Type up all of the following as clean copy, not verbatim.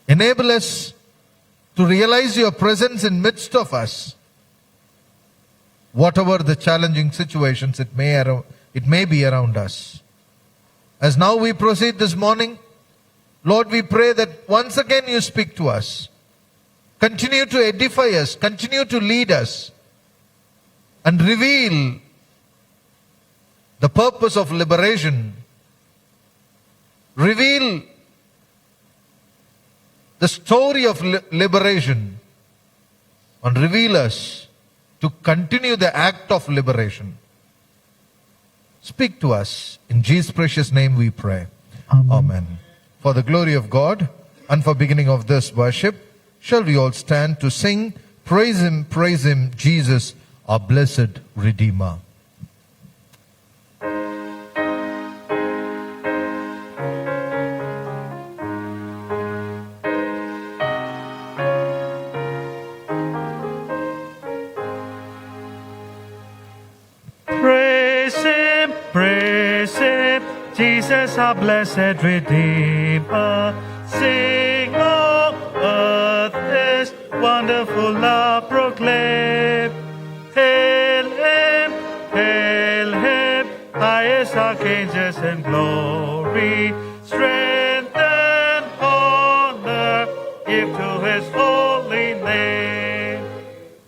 Enable us to realize your presence in midst of us, whatever the challenging situations it may be around us. As now we proceed this morning, Lord, we pray that once again you speak to us. Continue to edify us, continue to lead us, and reveal the purpose of liberation. Reveal the story of liberation, and reveal us to continue the act of liberation. Speak to us. In Jesus' precious name we pray. Amen. Amen. For the glory of God and for beginning of this worship, shall we all stand to sing, Praise Him, Jesus, our blessed Redeemer. Praise Him, Jesus, our blessed Redeemer. Sing, all earth, His wonderful love proclaim. Hail Him, highest archangels in glory. Strength and honor give to His holy name.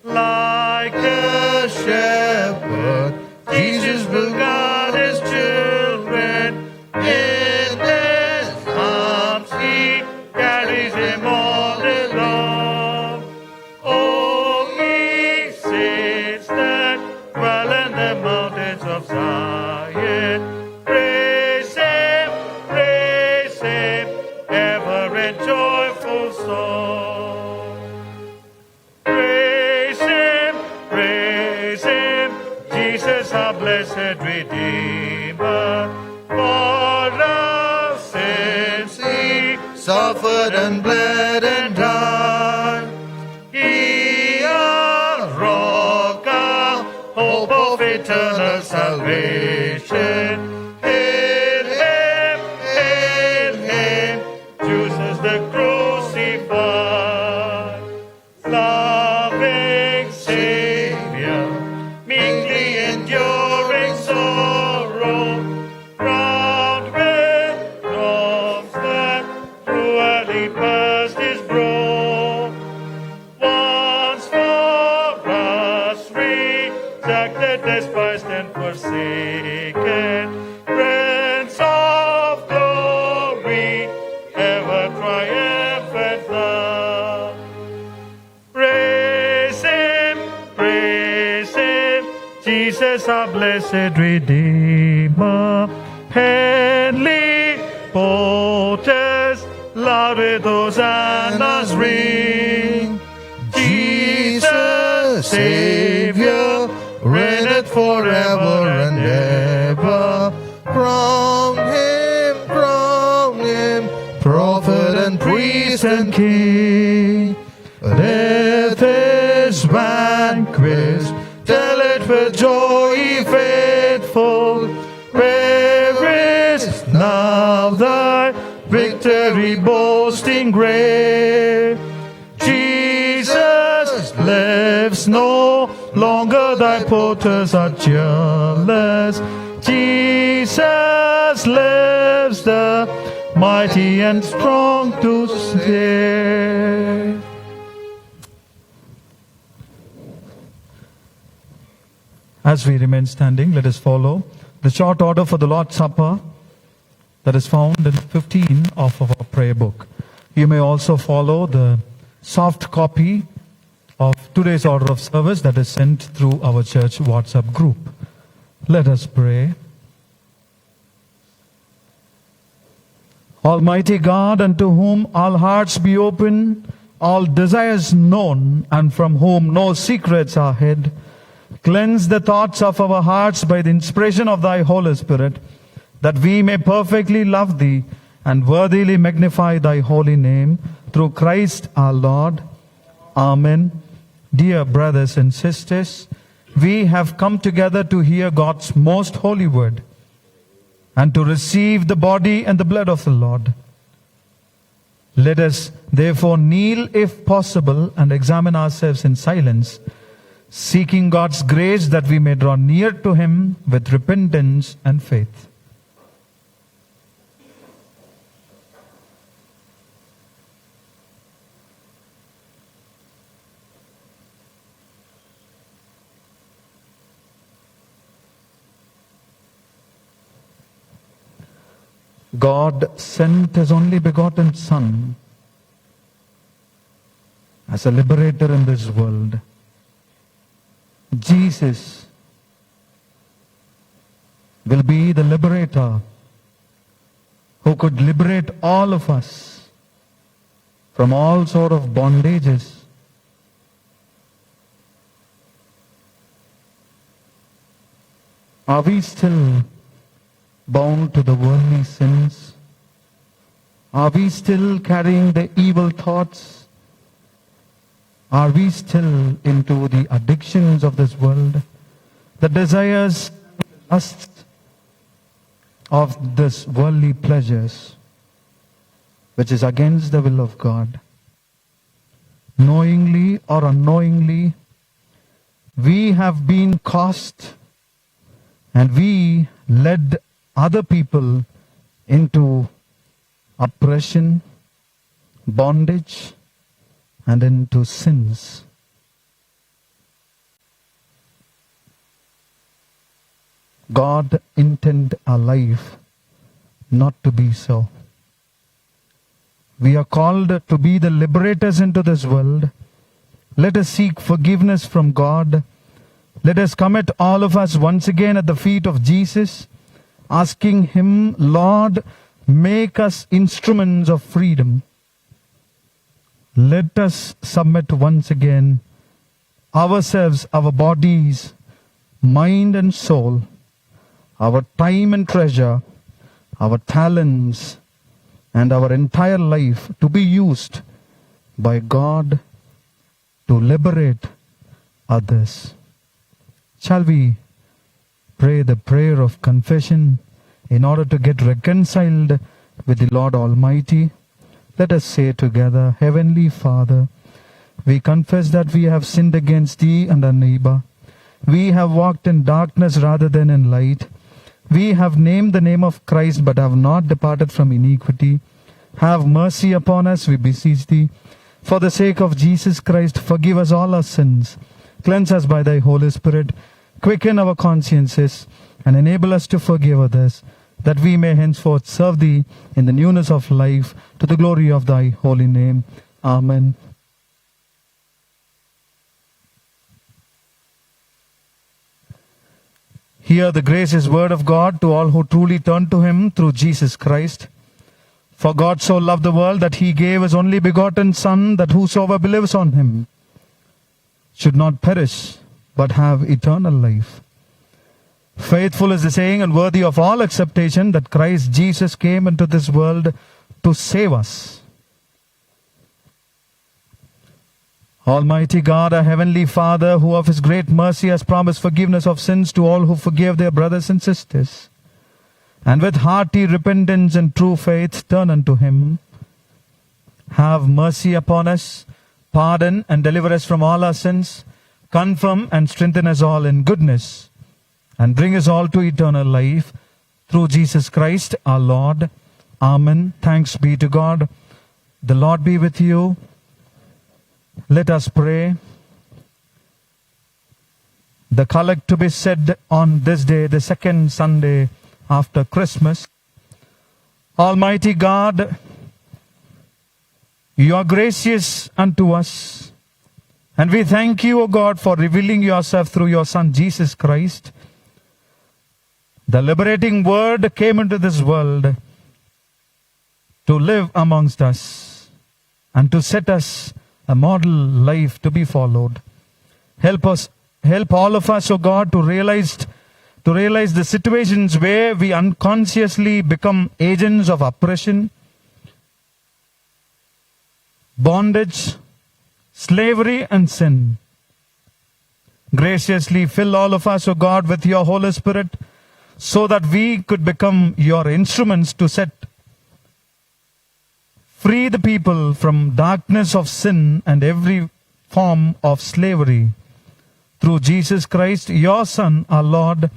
Like a shepherd, Jesus will guard His children. In His arms He carries them all day long. Oh, ye saints that dwell in the mountains of Zion, praise Him, ever in joyful song. Praise Him, Jesus, our blessed Redeemer. For our sins He Suffered and bled and died. He, our rock, our hope of eternal salvation. Hail Him, Jesus the crucified. Loving Savior, meekly enduring sorrow, crowned with thorns that cruelly pierced His brow. Once for us rejected, despised and forsaken, Prince of glory, ever triumphant thou. Praise Him, Jesus, our blessed Redeemer. Heavenly porters, loud with hosannas ring. Jesus, Savior, reigneth forever and ever. Crown Him, prophet and priest and king. Death is vanquished, tell it with joy, ye faithful. Where is now thy victory, boasting grave? Jesus lives, no longer thy porters are jealous. Jesus lives, the mighty and strong to save. As we remain standing, let us follow the short order for the Lord's Supper that is found in 15 of our prayer book. You may also follow the soft copy of today's order of service that is sent through our church WhatsApp group. Let us pray. Almighty God, unto whom all hearts be open, all desires known, and from whom no secrets are hid, cleanse the thoughts of our hearts by the inspiration of thy Holy Spirit, that we may perfectly love thee and worthily magnify thy holy name, through Christ our Lord. Amen. Dear brothers and sisters, we have come together to hear God's most holy word and to receive the body and the blood of the Lord. Let us therefore kneel if possible and examine ourselves in silence, seeking God's grace that we may draw near to Him with repentance and faith. God sent His only begotten Son as a liberator in this world. Jesus will be the liberator who could liberate all of us from all sort of bondages. Are we still bound to the worldly sins? Are we still carrying the evil thoughts? Are we still into the addictions of this world, the desires, lusts of this worldly pleasures, which is against the will of God? Knowingly or unknowingly, we have been caused and we led other people into oppression, bondage, and into sins. God intended our life not to be so. We are called to be the liberators into this world. Let us seek forgiveness from God. Let us commit all of us once again at the feet of Jesus, asking Him, Lord, make us instruments of freedom. Let us submit once again ourselves, our bodies, mind and soul, our time and treasure, our talents, and our entire life to be used by God to liberate others. Shall we pray the prayer of confession in order to get reconciled with the Lord Almighty? Let us say together, Heavenly Father, we confess that we have sinned against Thee and our neighbor. We have walked in darkness rather than in light. We have named the name of Christ but have not departed from iniquity. Have mercy upon us, we beseech Thee. For the sake of Jesus Christ, forgive us all our sins. Cleanse us by Thy Holy Spirit. Quicken our consciences and enable us to forgive others, that we may henceforth serve Thee in the newness of life, to the glory of Thy holy name. Amen. Hear the gracious word of God to all who truly turn to Him through Jesus Christ. For God so loved the world that He gave His only begotten Son, that whosoever believes on Him should not perish, but have eternal life. Faithful is the saying and worthy of all acceptation that Christ Jesus came into this world to save us. Almighty God, our Heavenly Father, who of His great mercy has promised forgiveness of sins to all who forgive their brothers and sisters, and with hearty repentance and true faith turn unto Him, have mercy upon us, pardon and deliver us from all our sins, confirm and strengthen us all in goodness, and bring us all to eternal life, through Jesus Christ our Lord. Amen. Thanks be to God. The Lord be with you. Let us pray. The collect to be said on this day, the second Sunday after Christmas. Almighty God, You are gracious unto us, and we thank You, O God, for revealing Yourself through Your Son Jesus Christ. The liberating Word came into this world to live amongst us and to set us a model life to be followed. Help all of us, O God, to realize the situations where we unconsciously become agents of oppression, bondage, slavery, and sin. Graciously fill all of us, O God, with Your Holy Spirit, so that we could become Your instruments to set Free the people from darkness of sin and every form of slavery. Through Jesus Christ, your Son, our Lord,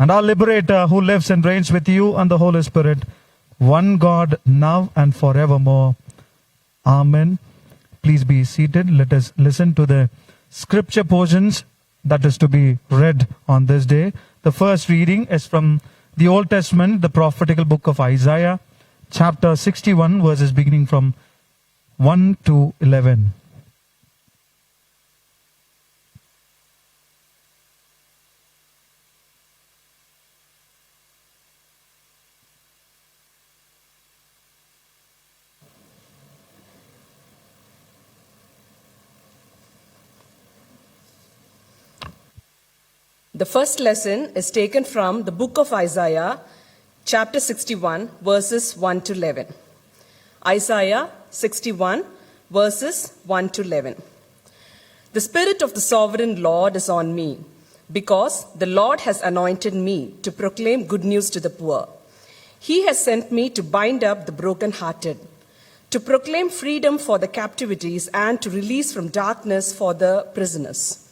and our Liberator, who lives and reigns with you and the Holy Spirit, one God, now and forevermore. Amen. Please be seated. Let us listen to the scripture portions that is to be read on this day. The first reading is from the Old Testament, the prophetical book of Isaiah, chapter 61, verses beginning from 1 to 11. The first lesson is taken from the book of Isaiah, chapter 61, verses 1 to 11. Isaiah 61, verses 1 to 11. The Spirit of the Sovereign Lord is on me, because the Lord has anointed me to proclaim good news to the poor. He has sent me to bind up the brokenhearted, to proclaim freedom for the captivities and to release from darkness for the prisoners,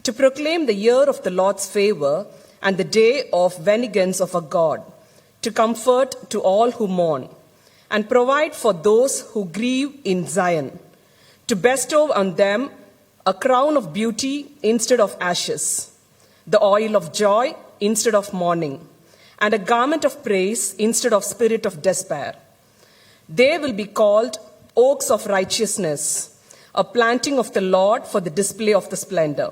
to proclaim the year of the Lord's favor and the day of vengeance of our God, to comfort to all who mourn, and provide for those who grieve in Zion, to bestow on them a crown of beauty instead of ashes, the oil of joy instead of mourning, and a garment of praise instead of spirit of despair. They will be called oaks of righteousness, a planting of the Lord for the display of the splendor.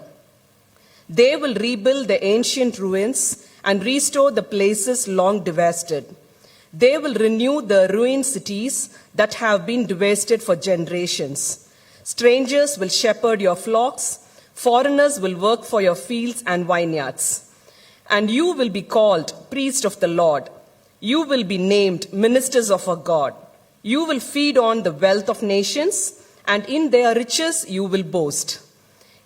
They will rebuild the ancient ruins and restore the places long devastated. They will renew the ruined cities that have been devastated for generations. Strangers will shepherd your flocks, foreigners will work for your fields and vineyards. And you will be called priests of the Lord. You will be named ministers of our God. You will feed on the wealth of nations, and in their riches you will boast.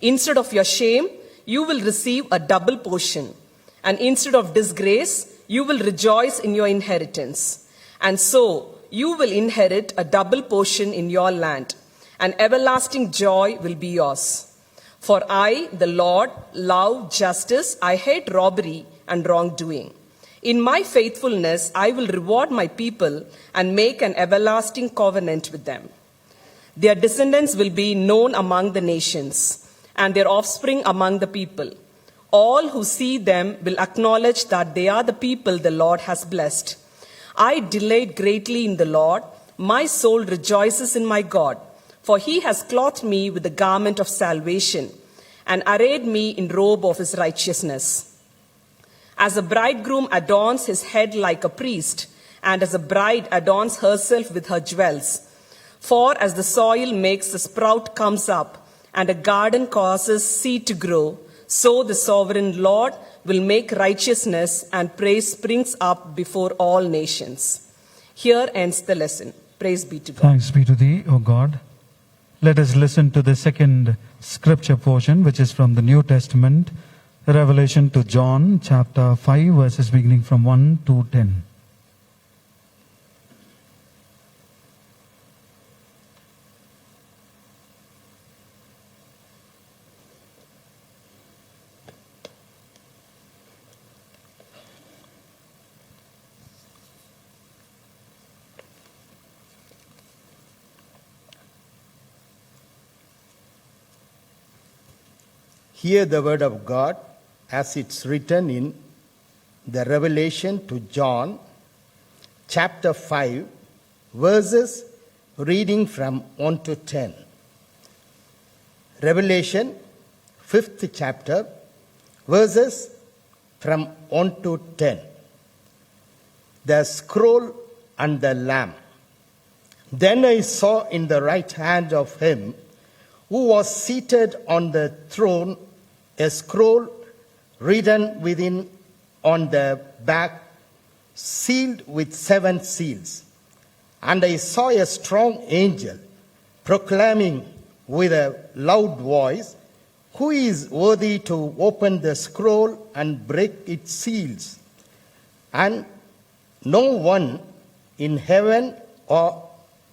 Instead of your shame, you will receive a double portion, and instead of disgrace, you will rejoice in your inheritance. And so you will inherit a double portion in your land, and everlasting joy will be yours. For I, the Lord, love justice, I hate robbery and wrongdoing. In my faithfulness, I will reward my people and make an everlasting covenant with them. Their descendants will be known among the nations, and their offspring among the people. All who see them will acknowledge that they are the people the Lord has blessed. I delight greatly in the Lord. My soul rejoices in my God, for he has clothed me with the garment of salvation and arrayed me in robe of his righteousness. As a bridegroom adorns his head like a priest, and as a bride adorns herself with her jewels. For as the soil makes the sprout comes up, and a garden causes seed to grow, so the sovereign Lord will make righteousness and praise springs up before all nations. Here ends the lesson. Praise be to God. Thanks be to thee, O God. Let us listen to the second scripture portion, which is from the New Testament, Revelation to John, chapter 5, verses beginning from 1 to 10. Hear the word of God as it's written in the Revelation to John, chapter 5, verses reading from 1 to 10. Revelation, 5th chapter, verses from 1 to 10. The scroll and the Lamb. Then I saw in the right hand of him who was seated on the throne a scroll written within on the back, sealed with 7 seals. And I saw a strong angel proclaiming with a loud voice, "Who is worthy to open the scroll and break its seals?" And no one in heaven or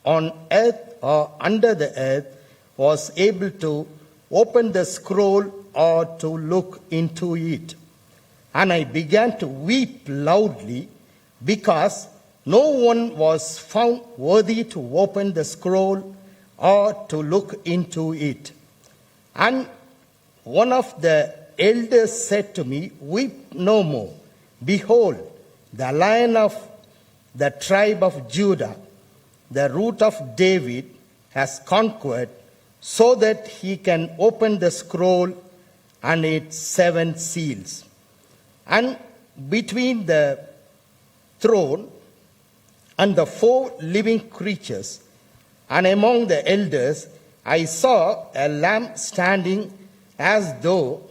on earth or under the earth was able to open the scroll or to look into it. And I began to weep loudly because no one was found worthy to open the scroll or to look into it. And one of the elders said to me, "Weep no more. Behold, the Lion of the tribe of Judah, the root of David, has conquered so that he can open the scroll and its 7 seals." And between the throne and the 4 living creatures and among the elders, I saw a lamb standing as though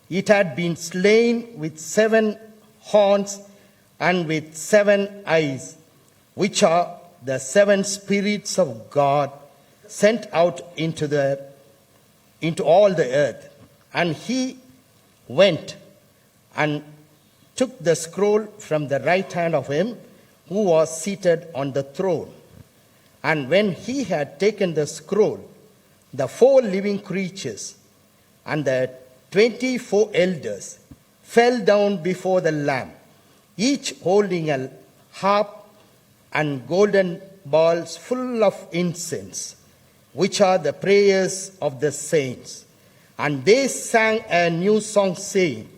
it had been slain, with 7 horns and with 7 eyes, which are the 7 spirits of God sent out into all the earth. And he went and took the scroll from the right hand of him who was seated on the throne. And when he had taken the scroll, the 4 living creatures and the 24 elders fell down before the Lamb, each holding a harp and golden balls full of incense, which are the prayers of the saints. And they sang a new song, saying,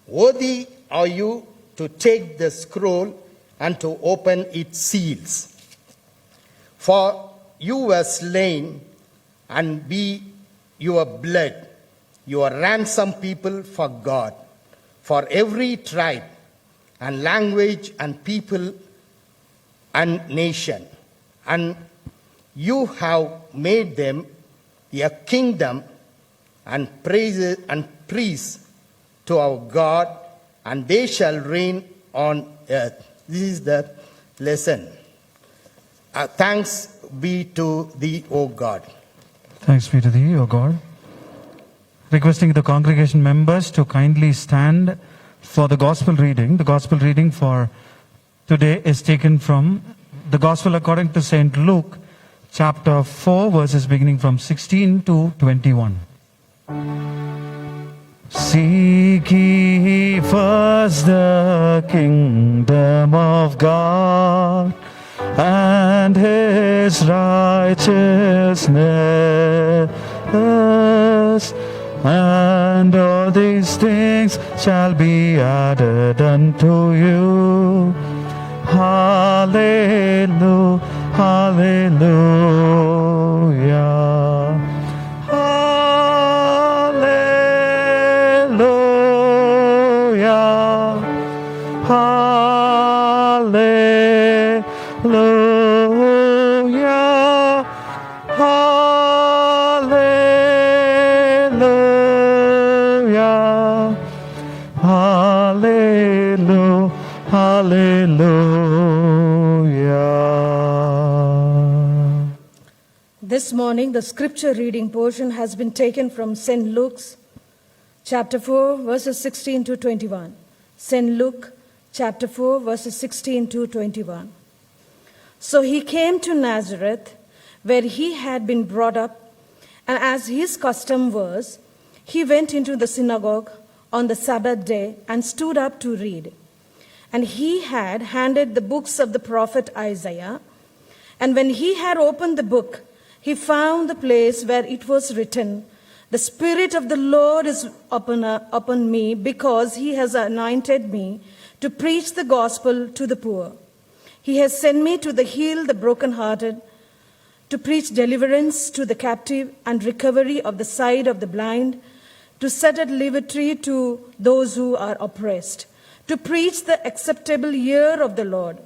"Worthy are you to take the scroll and to open its seals. For you were slain, and by your blood you ransom people for God, for every tribe and language and people and nation. And you have made them a kingdom and priests to our God, and they shall reign on earth." This is the lesson. Thanks be to thee, O God. Thanks be to thee, O God. Requesting the congregation members to kindly stand for the gospel reading. The gospel reading for today is taken from the gospel according to St. Luke, chapter 4, verses beginning from 16 to 21. Seek ye first the kingdom of God and his righteousness, and all these things shall be added unto you. Hallelujah, hallelujah, hallelujah, hallelujah, hallelujah, hallelujah, hallelujah. This morning, the scripture reading portion has been taken from St. Luke's chapter 4, verses 16 to 21. St. Luke chapter 4, verses 16 to 21. So he came to Nazareth, where he had been brought up, and as his custom was, he went into the synagogue on the Sabbath day and stood up to read. And he had handed the books of the prophet Isaiah. And when he had opened the book, he found the place where it was written, "The Spirit of the Lord is upon me, because he has anointed me to preach the gospel to the poor. He has sent me to heal the brokenhearted, to preach deliverance to the captive and recovery of the sight of the blind, to set at liberty to those who are oppressed, to preach the acceptable year of the Lord."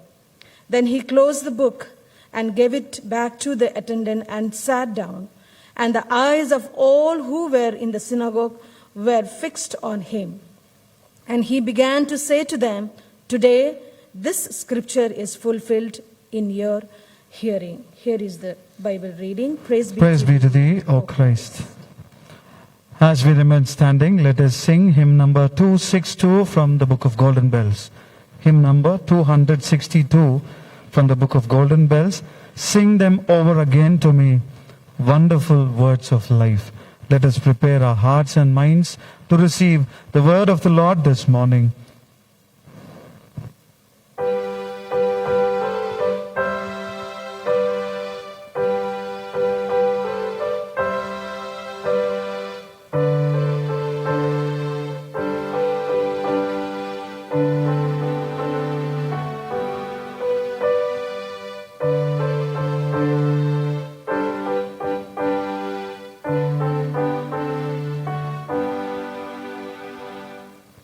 Then he closed the book and gave it back to the attendant and sat down. And the eyes of all who were in the synagogue were fixed on him. And he began to say to them, "Today this scripture is fulfilled in your hearing." Here is the Bible reading. Praise Praise be to thee, O Christ. As we remain standing, let us sing hymn number 262 from the Book of Golden Bells. Hymn number 262 from the book of Golden Bells. Sing them over again to me, wonderful words of life. Let us prepare our hearts and minds to receive the word of the Lord this morning.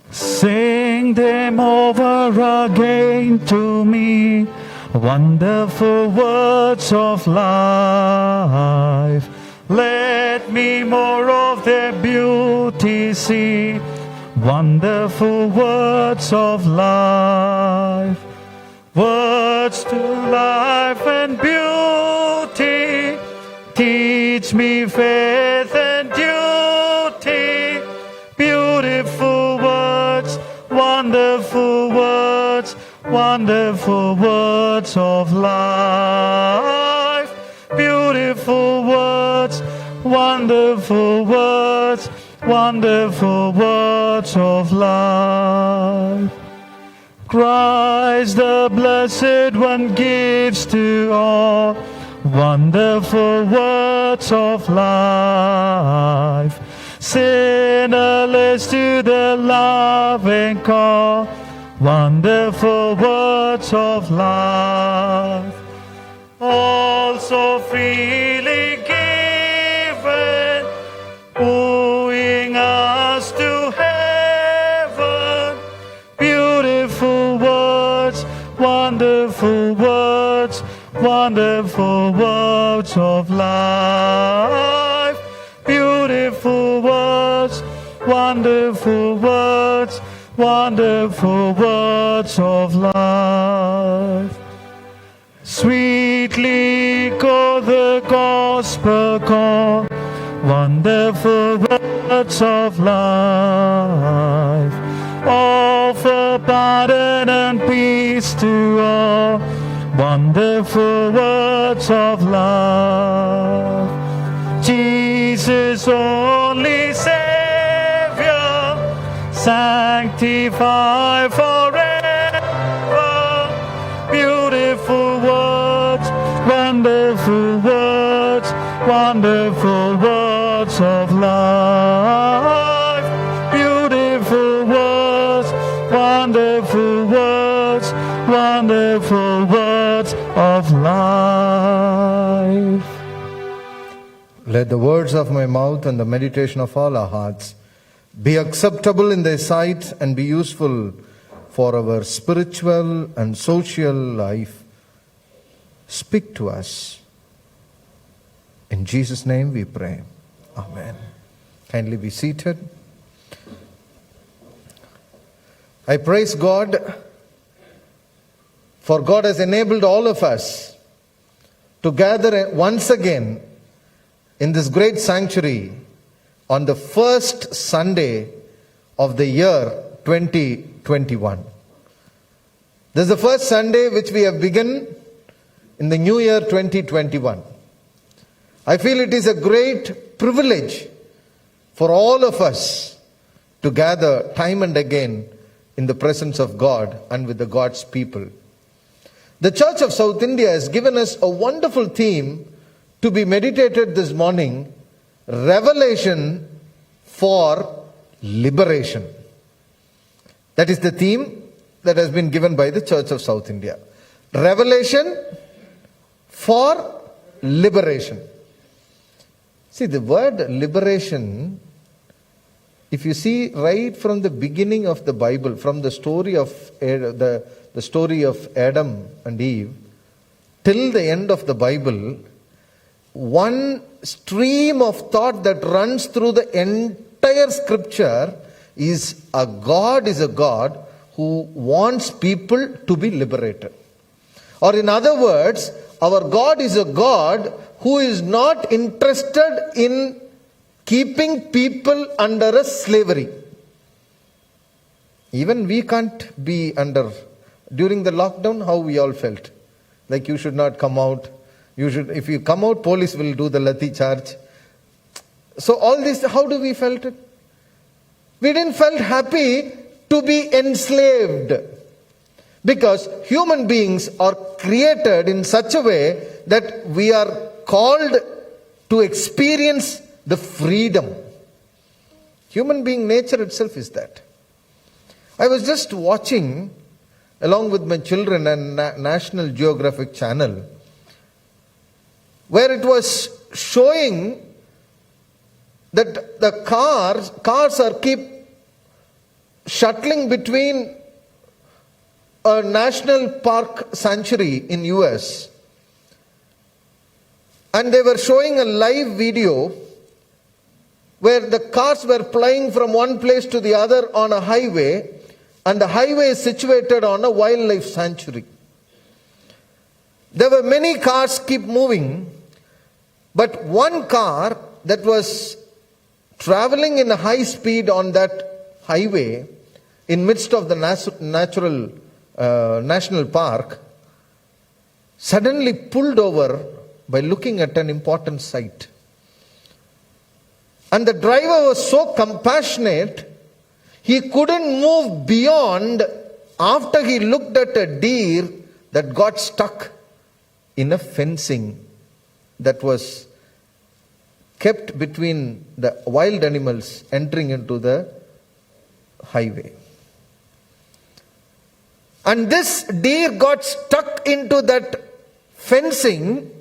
Sing them over again to me, wonderful words of life. Let me more of their beauty see, wonderful words of life. Words to life and beauty, teach me faith and duty. Beautiful words, wonderful words, wonderful words of life. Beautiful words, wonderful words, wonderful words of life. Christ the Blessed One gives to all wonderful words of life. Sinnerless to the loving call, wonderful words of life. Also freely given, wooing us to heaven. Beautiful words, wonderful words, wonderful words of life. Beautiful words, wonderful words, wonderful words of life. Sweetly go the gospel call, wonderful words of life. Offer pardon and peace to all, wonderful words of life. Jesus only Savior, sanctify forever. Beautiful words, wonderful words, wonderful words of life. Beautiful words, wonderful words, wonderful words of life. Let the words of my mouth and the meditation of all our hearts be acceptable in thy sight and be useful for our spiritual and social life. Speak to us. In Jesus' name we pray. Amen. Kindly be seated. I praise God, for God has enabled all of us to gather once again in this great sanctuary on the first Sunday of the year 2021. This is the first Sunday which we have begun in the new year 2021. I feel it is a great privilege for all of us to gather time and again in the presence of God and with the God's people. The Church of South India has given us a wonderful theme to be meditated this morning: revelation for liberation. That is the theme that has been given by the Church of South India. Revelation for liberation. See, the word liberation, if you see right from the beginning of the Bible, from the story of the story of Adam and Eve till the end of the Bible, one stream of thought that runs through the entire scripture is a God who wants people to be liberated. Or in other words, our God is a God who is not interested in keeping people under a slavery. Even we can't be under, during the lockdown, how we all felt. Like you should not come out. If you come out, police will do the lathi charge. So all this, how do we felt it? We didn't felt happy to be enslaved. Because human beings are created in such a way that we are called to experience the freedom. Human being nature itself is that. I was just watching, along with my children, and National Geographic Channel, where it was showing that the cars are keep shuttling between a national park sanctuary in US, and they were showing a live video where the cars were plying from one place to the other on a highway, and the highway is situated on a wildlife sanctuary. There were many cars keep moving, but one car that was traveling in a high speed on that highway in midst of the national park suddenly pulled over by looking at an important sight. And the driver was so compassionate, he couldn't move beyond after he looked at a deer that got stuck in a fencing that was kept between the wild animals entering into the highway. And this deer got stuck into that fencing,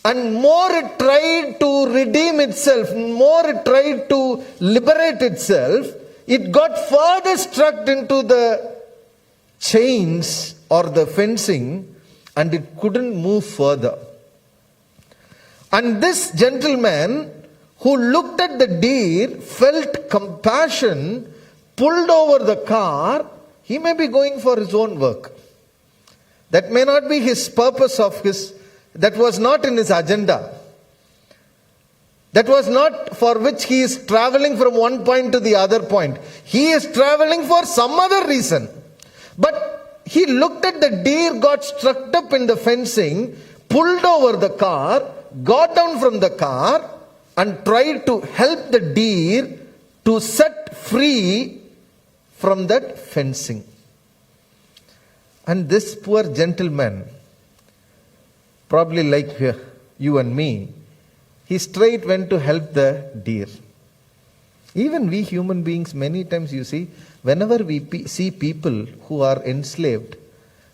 and more it tried to redeem itself, more it tried to liberate itself, it got further stuck into the chains or the fencing, and it couldn't move further. And this gentleman who looked at the deer, felt compassion, pulled over the car. He may be going for his own work. That may not be his purpose of his, that was not in his agenda. That was not for which he is traveling from one point to the other point. He is traveling for some other reason. But he looked at the deer, got struck up in the fencing, pulled over the car, got down from the car, and tried to help the deer to set free from that fencing. And this poor gentleman, probably like you and me, he straight went to help the deer. Even we human beings, many times you see, whenever we see people who are enslaved,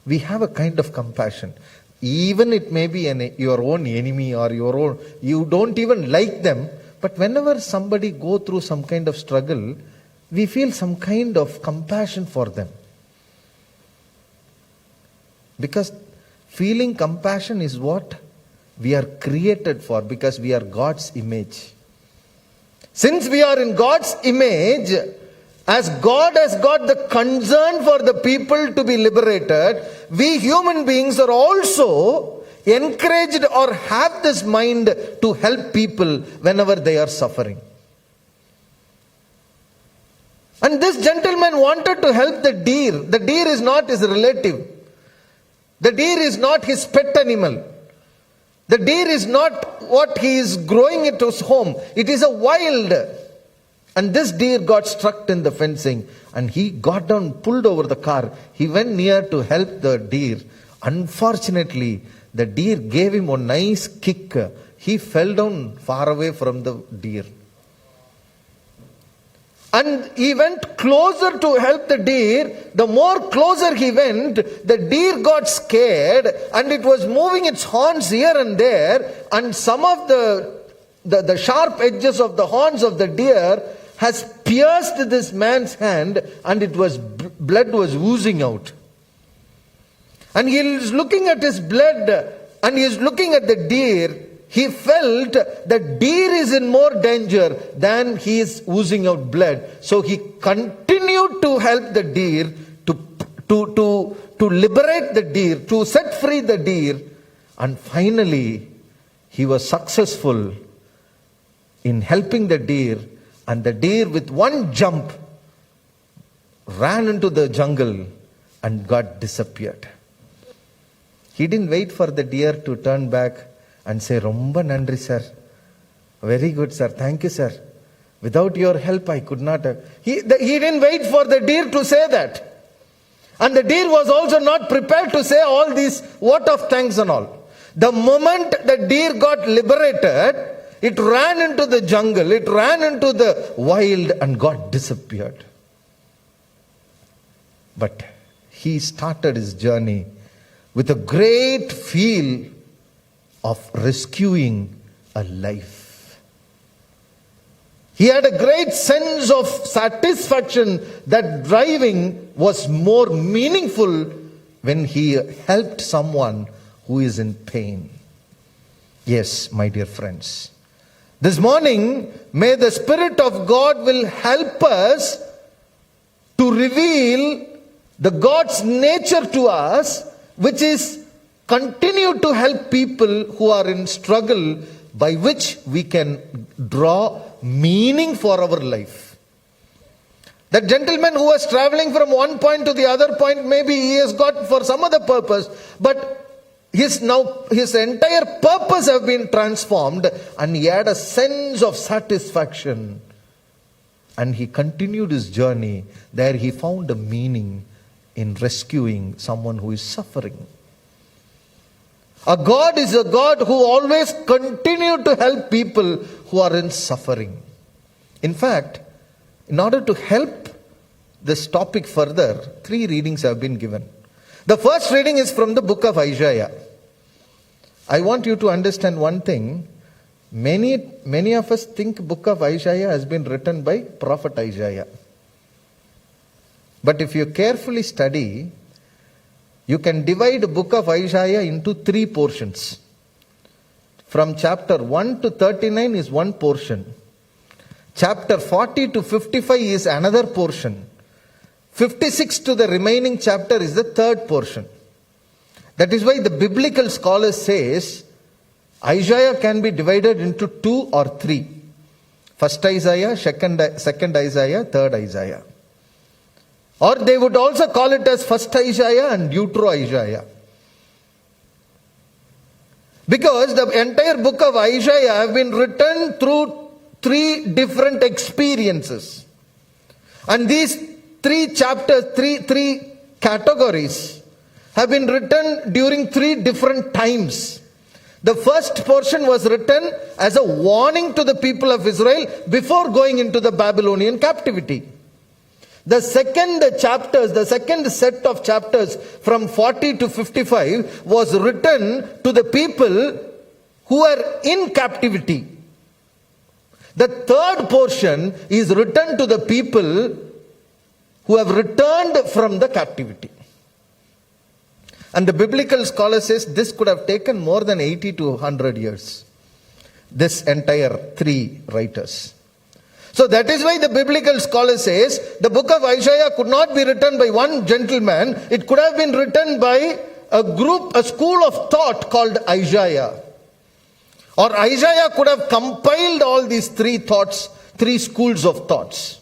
we have a kind of compassion. Even it may be your own enemy or your own, you don't even like them, but whenever somebody go through some kind of struggle, we feel some kind of compassion for them. Because feeling compassion is what we are created for, because we are God's image. Since we are in God's image, as God has got the concern for the people to be liberated, we human beings are also encouraged or have this mind to help people whenever they are suffering. And this gentleman wanted to help the deer. The deer is not his relative. The deer is not his pet animal. The deer is not what he is growing at his home. It is a wild. And this deer got struck in the fencing, and he got down, pulled over the car. He went near to help the deer. Unfortunately, the deer gave him a nice kick. He fell down far away from the deer. And he went closer to help the deer. The more closer he went, the deer got scared, and it was moving its horns here and there, and some of the sharp edges of the horns of the deer has pierced this man's hand, and it was blood was oozing out. And he is looking at his blood, and he is looking at the deer. He felt that deer is in more danger than he is oozing out blood. So he continued to help the deer, to liberate the deer, to set free the deer. And finally, he was successful in helping the deer. And the deer, with one jump, ran into the jungle and got disappeared. He didn't wait for the deer to turn back and say, Romba nandri, sir. Very good, sir. Thank you, sir. Without your help, I could not have. He didn't wait for the deer to say that. And the deer was also not prepared to say all these vote of thanks and all. The moment the deer got liberated, it ran into the jungle, it ran into the wild and got disappeared. But he started his journey with a great feel of rescuing a life. He had a great sense of satisfaction that driving was more meaningful when he helped someone who is in pain. Yes, my dear friends. This morning, may the Spirit of God will help us to reveal the God's nature to us, which is continue to help people who are in struggle, by which we can draw meaning for our life. That gentleman who was traveling from one point to the other point, maybe he has got for some other purpose, but his entire purpose have been transformed, and he had a sense of satisfaction. And he continued his journey. There he found a meaning in rescuing someone who is suffering. Our God is a God who always continues to help people who are in suffering. In fact, in order to help this topic further, 3 readings have been given. The first reading is from the book of Isaiah. I want you to understand one thing. Many of us think book of Isaiah has been written by prophet Isaiah. But if you carefully study, you can divide the book of Isaiah into 3 portions. From chapter 1 to 39 is one portion. Chapter 40 to 55 is another portion. 56 to the remaining chapter is the third portion. That is why the biblical scholars says Isaiah can be divided into 2 or 3. First Isaiah, second Isaiah, third Isaiah. Or they would also call it as first Isaiah and Deutero Isaiah. Because the entire book of Isaiah have been written through 3 different experiences. And these 3 chapters, 3 categories have been written during 3 different times. The first portion was written as a warning to the people of Israel before going into the Babylonian captivity. The second chapters, the second set of chapters from 40 to 55 was written to the people who are in captivity. The third portion is written to the people who have returned from the captivity. And the biblical scholar says this could have taken more than 80 to 100 years. This entire 3 writers. So that is why the biblical scholar says the book of Isaiah could not be written by one gentleman. It could have been written by a school of thought called Isaiah. Or Isaiah could have compiled all these 3 thoughts, 3 schools of thoughts.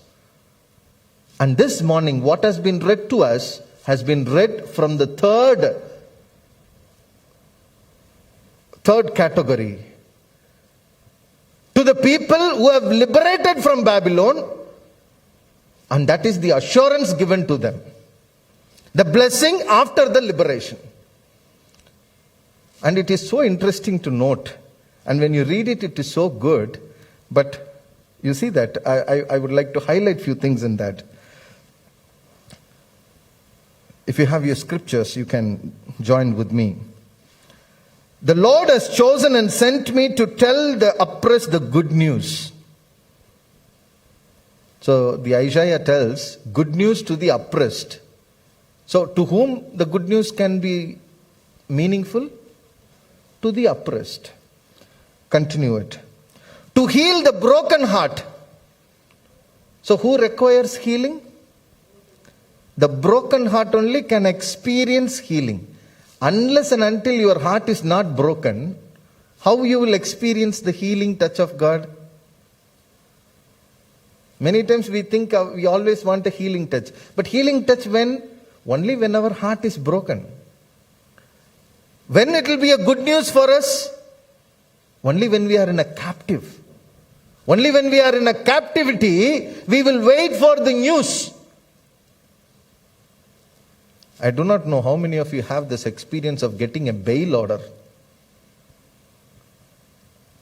And this morning what has been read to us has been read from the third category. To the people who have liberated from Babylon, and that is the assurance given to them. The blessing after the liberation. And it is so interesting to note, and when you read it, it is so good, but you see that I would like to highlight few things in that. If you have your scriptures, you can join with me. The Lord has chosen and sent me to tell the oppressed the good news. So the Isaiah tells good news to the oppressed. So to whom the good news can be meaningful? To the oppressed. Continue it. To heal the broken heart. So who requires healing? The broken heart only can experience healing. Unless and until your heart is not broken, how you will experience the healing touch of God? Many times we think we always want a healing touch. But healing touch when? Only when our heart is broken. When it will be a good news for us? Only when we are in a captive. Only when we are in a captivity, we will wait for the news. I do not know how many of you have this experience of getting a bail order.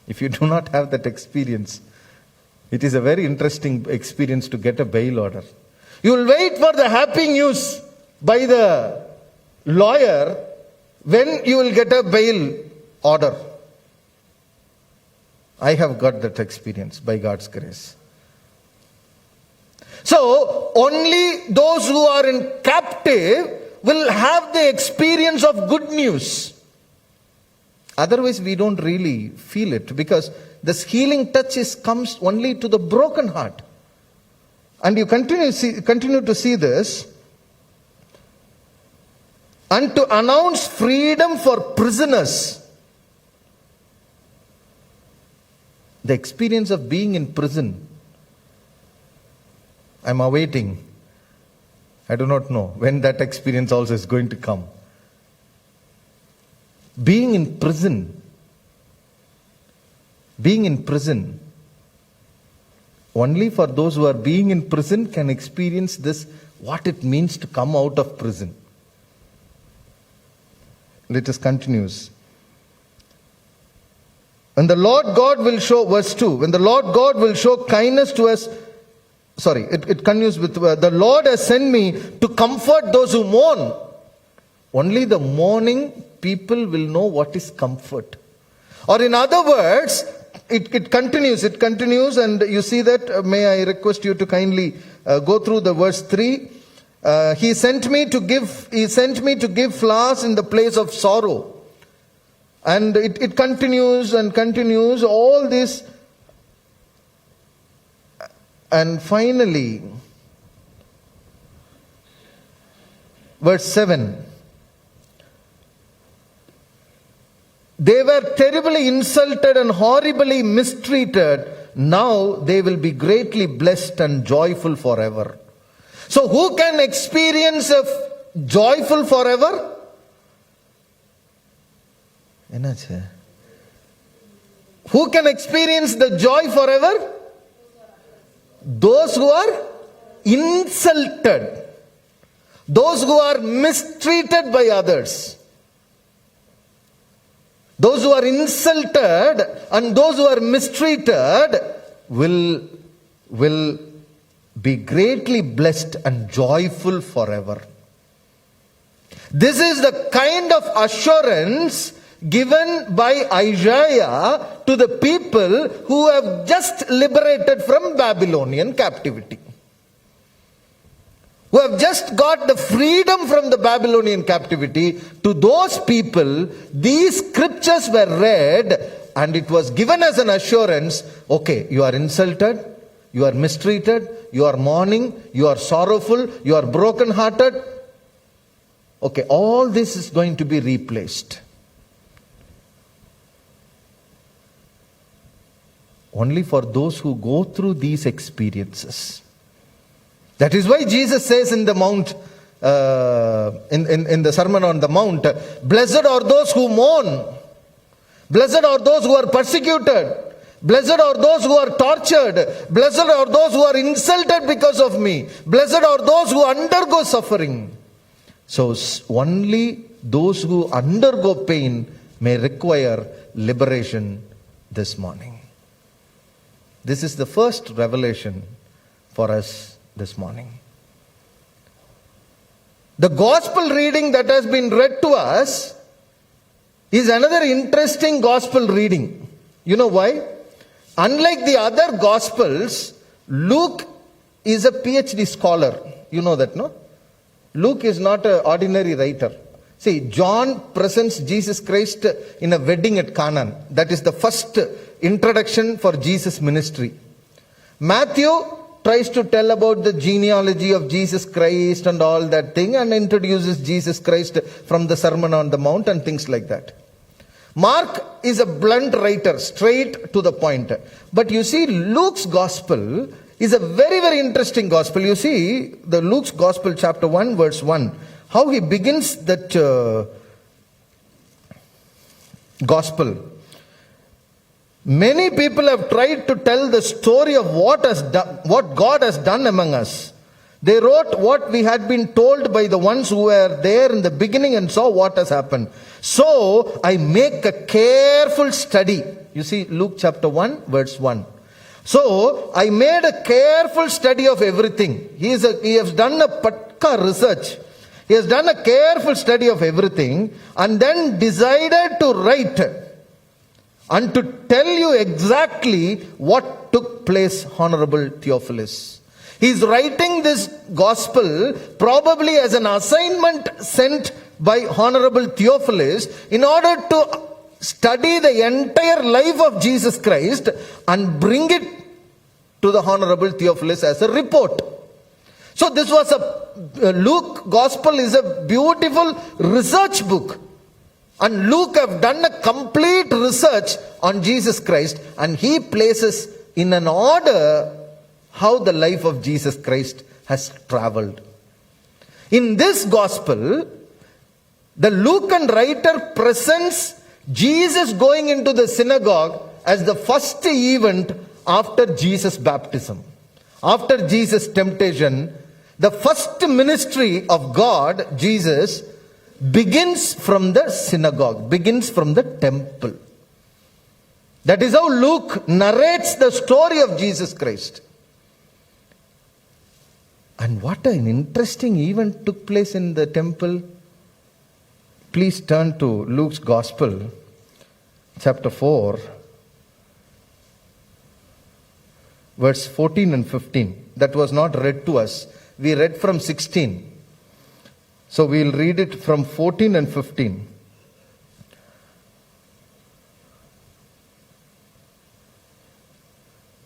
If you do not have that experience, it is a very interesting experience to get a bail order. You will wait for the happy news by the lawyer when you will get a bail order. I have got that experience by God's grace. So, only those who are in captive will have the experience of good news. Otherwise, we don't really feel it, because this healing touch comes only to the broken heart. And you continue to see this. And to announce freedom for prisoners. The experience of being in prison, I'm awaiting. I do not know when that experience also is going to come. Being in prison, only for those who are being in prison can experience this, what it means to come out of prison. Let us continue. When the Lord God will show, verse 2, when the Lord God will show kindness to us, it continues with, the Lord has sent me to comfort those who mourn. Only the mourning people will know what is comfort. Or in other words, it continues, and you see that, may I request you to kindly go through the verse 3. He sent me to give flowers in the place of sorrow. And it continues and continues, all this. And finally, verse 7. They were terribly insulted and horribly mistreated. Now they will be greatly blessed and joyful forever. So who can experience a joyful forever? Who can experience the joy forever? Those who are insulted. Those who are mistreated by others. Those who are insulted and those who are mistreated will be greatly blessed and joyful forever. This is the kind of assurance given by Isaiah to the people who have just liberated from Babylonian captivity. Who have just got the freedom from the Babylonian captivity. To those people, these scriptures were read and it was given as an assurance, okay, you are insulted, you are mistreated, you are mourning, you are sorrowful, you are brokenhearted. Okay, all this is going to be replaced. Only for those who go through these experiences. That is why Jesus says in the Mount, in the Sermon on the Mount, blessed are those who mourn. Blessed are those who are persecuted. Blessed are those who are tortured. Blessed are those who are insulted because of me. Blessed are those who undergo suffering. So only those who undergo pain may require liberation this morning. This is the first revelation for us this morning. The gospel reading that has been read to us is another interesting gospel reading. You know why? Unlike the other gospels, Luke is a PhD scholar. You know that, no? Luke is not an ordinary writer. See, John presents Jesus Christ in a wedding at Canaan. That is the first introduction for Jesus' ministry. Matthew tries to tell about the genealogy of Jesus Christ and all that thing and introduces Jesus Christ from the Sermon on the Mount and things like that. Mark is a blunt writer, straight to the point. But you see, Luke's gospel is a very, very interesting gospel. You see, the Luke's gospel, chapter 1, verse 1, how he begins that gospel. Many people have tried to tell the story of what God has done among us. They wrote what we had been told by the ones who were there in the beginning and saw what has happened. So I make a careful study. You see Luke chapter 1 verse 1. So I made a careful study of everything. He has done a patka research. He has done a careful study of everything and then decided to write and to tell you exactly what took place, Honorable Theophilus. He is writing this gospel probably as an assignment sent by Honorable Theophilus in order to study the entire life of Jesus Christ and bring it to the Honorable Theophilus as a report. So this was Luke Gospel is a beautiful research book. And Luke have done a complete research on Jesus Christ and he places in an order how the life of Jesus Christ has traveled. In this gospel, the Lucan writer presents Jesus going into the synagogue as the first event after Jesus' baptism. After Jesus' temptation, the first ministry of God, Jesus, begins from the synagogue, begins from the temple. That is how Luke narrates the story of Jesus Christ. And what an interesting event took place in the temple. Please turn to Luke's Gospel, chapter 4, verse 14 and 15. That was not read to us. We read from 16. So we'll read it from 14 and 15.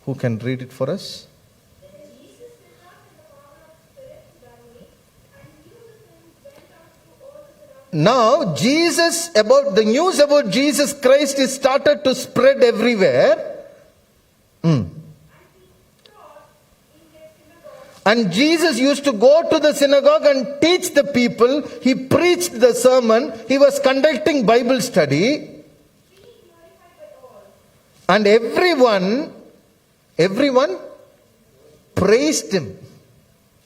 Who can read it for us? Now, the news about Jesus Christ is started to spread everywhere. And Jesus used to go to the synagogue and teach the people. He preached the sermon. He was conducting Bible study. And everyone praised him.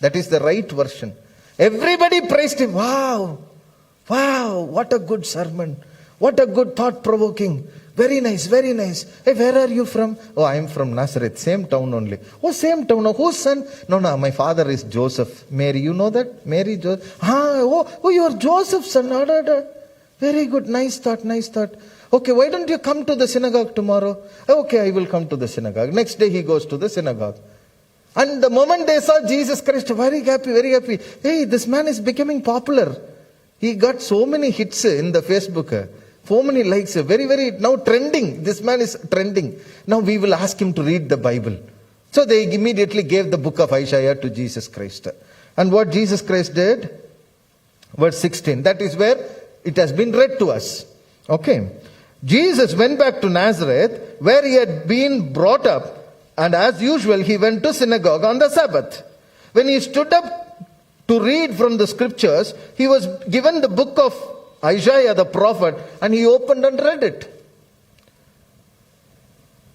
That is the right version. Everybody praised him. Wow, what a good sermon. What a good thought-provoking. Very nice, very nice. Hey, where are you from? Oh, I am from Nazareth, same town only. Oh, same town. Oh, whose son? No, my father is Joseph. Mary, you know that? Mary, Joseph. Oh, you are Joseph's son. Very good, nice thought. Okay, why don't you come to the synagogue tomorrow? Okay, I will come to the synagogue. Next day he goes to the synagogue. And the moment they saw Jesus Christ, very happy. Hey, this man is becoming popular. He got so many hits in the Facebook. So many likes, very, now trending. This man is trending. Now we will ask him to read the Bible. So they immediately gave the book of Isaiah to Jesus Christ. And what Jesus Christ did? Verse 16. That is where it has been read to us. Okay. Jesus went back to Nazareth where he had been brought up. And as usual, he went to synagogue on the Sabbath. When he stood up to read from the scriptures, he was given the book of Isaiah the prophet, and he opened and read it.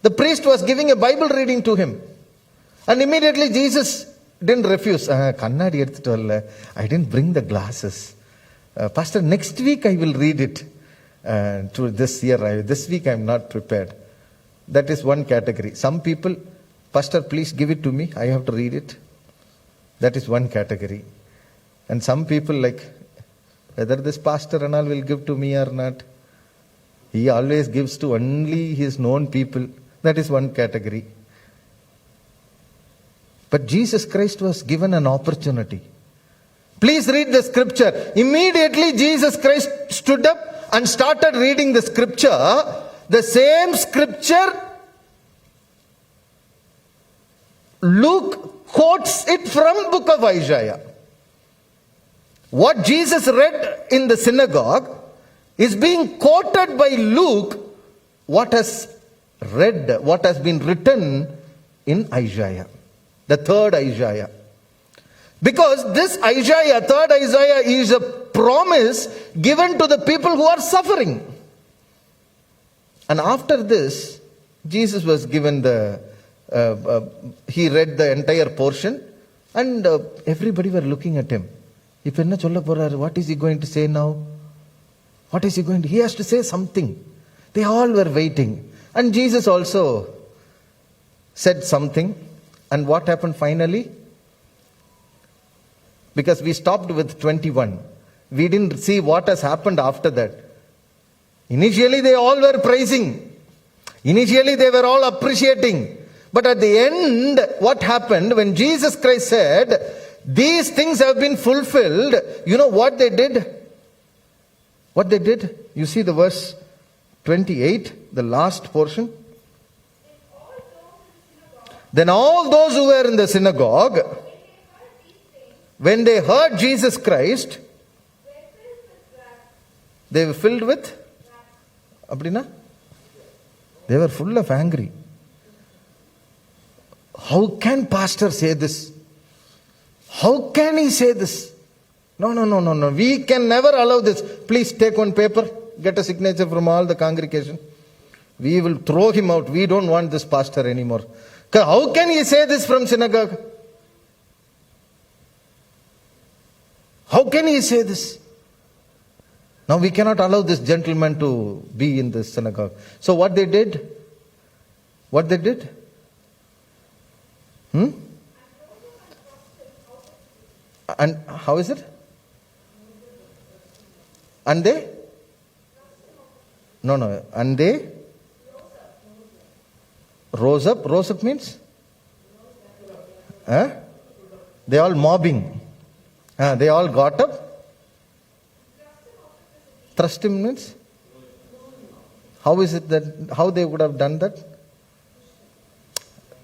The priest was giving a Bible reading to him. And immediately Jesus didn't refuse. Kannadi edutittu valla. I didn't bring the glasses. Pastor, next week I will read it. To this year, this week I am not prepared. That is one category. Some people, Pastor, please give it to me. I have to read it. That is one category. And some people like, whether this pastor and all will give to me or not. He always gives to only his known people. That is one category. But Jesus Christ was given an opportunity. Please read the scripture. Immediately Jesus Christ stood up and started reading the scripture. The same scripture, Luke quotes it from book of Isaiah. What Jesus read in the synagogue is being quoted by Luke, what has been written in Isaiah, the third Isaiah. Because this Isaiah, third Isaiah, is a promise given to the people who are suffering. And after this, Jesus was given he read the entire portion, and everybody were looking at him. If enna solla poraru, what is he going to say now? What is he going to? He has to say something. They all were waiting. And Jesus also said something. And what happened finally? Because we stopped with 21. We didn't see what has happened after that. Initially they all were praising. Initially they were all appreciating. But at the end, what happened when Jesus Christ said, these things have been fulfilled, you know what they did? What they did? You see the verse 28, the last portion. Then all those who were in the synagogue, when they heard Jesus Christ, they were filled with? Abdina? They were full of angry. How can pastor say this? How can he say this? No. We can never allow this. Please take one paper, get a signature from all the congregation. We will throw him out. We don't want this pastor anymore. How can he say this from synagogue? How can he say this? Now we cannot allow this gentleman to be in this synagogue. So what they did? What they did? And how is it? And they? No. And they? Rose up. Rose up means? They all mobbing. They all got up. Thrust him means? How is it that, how they would have done that?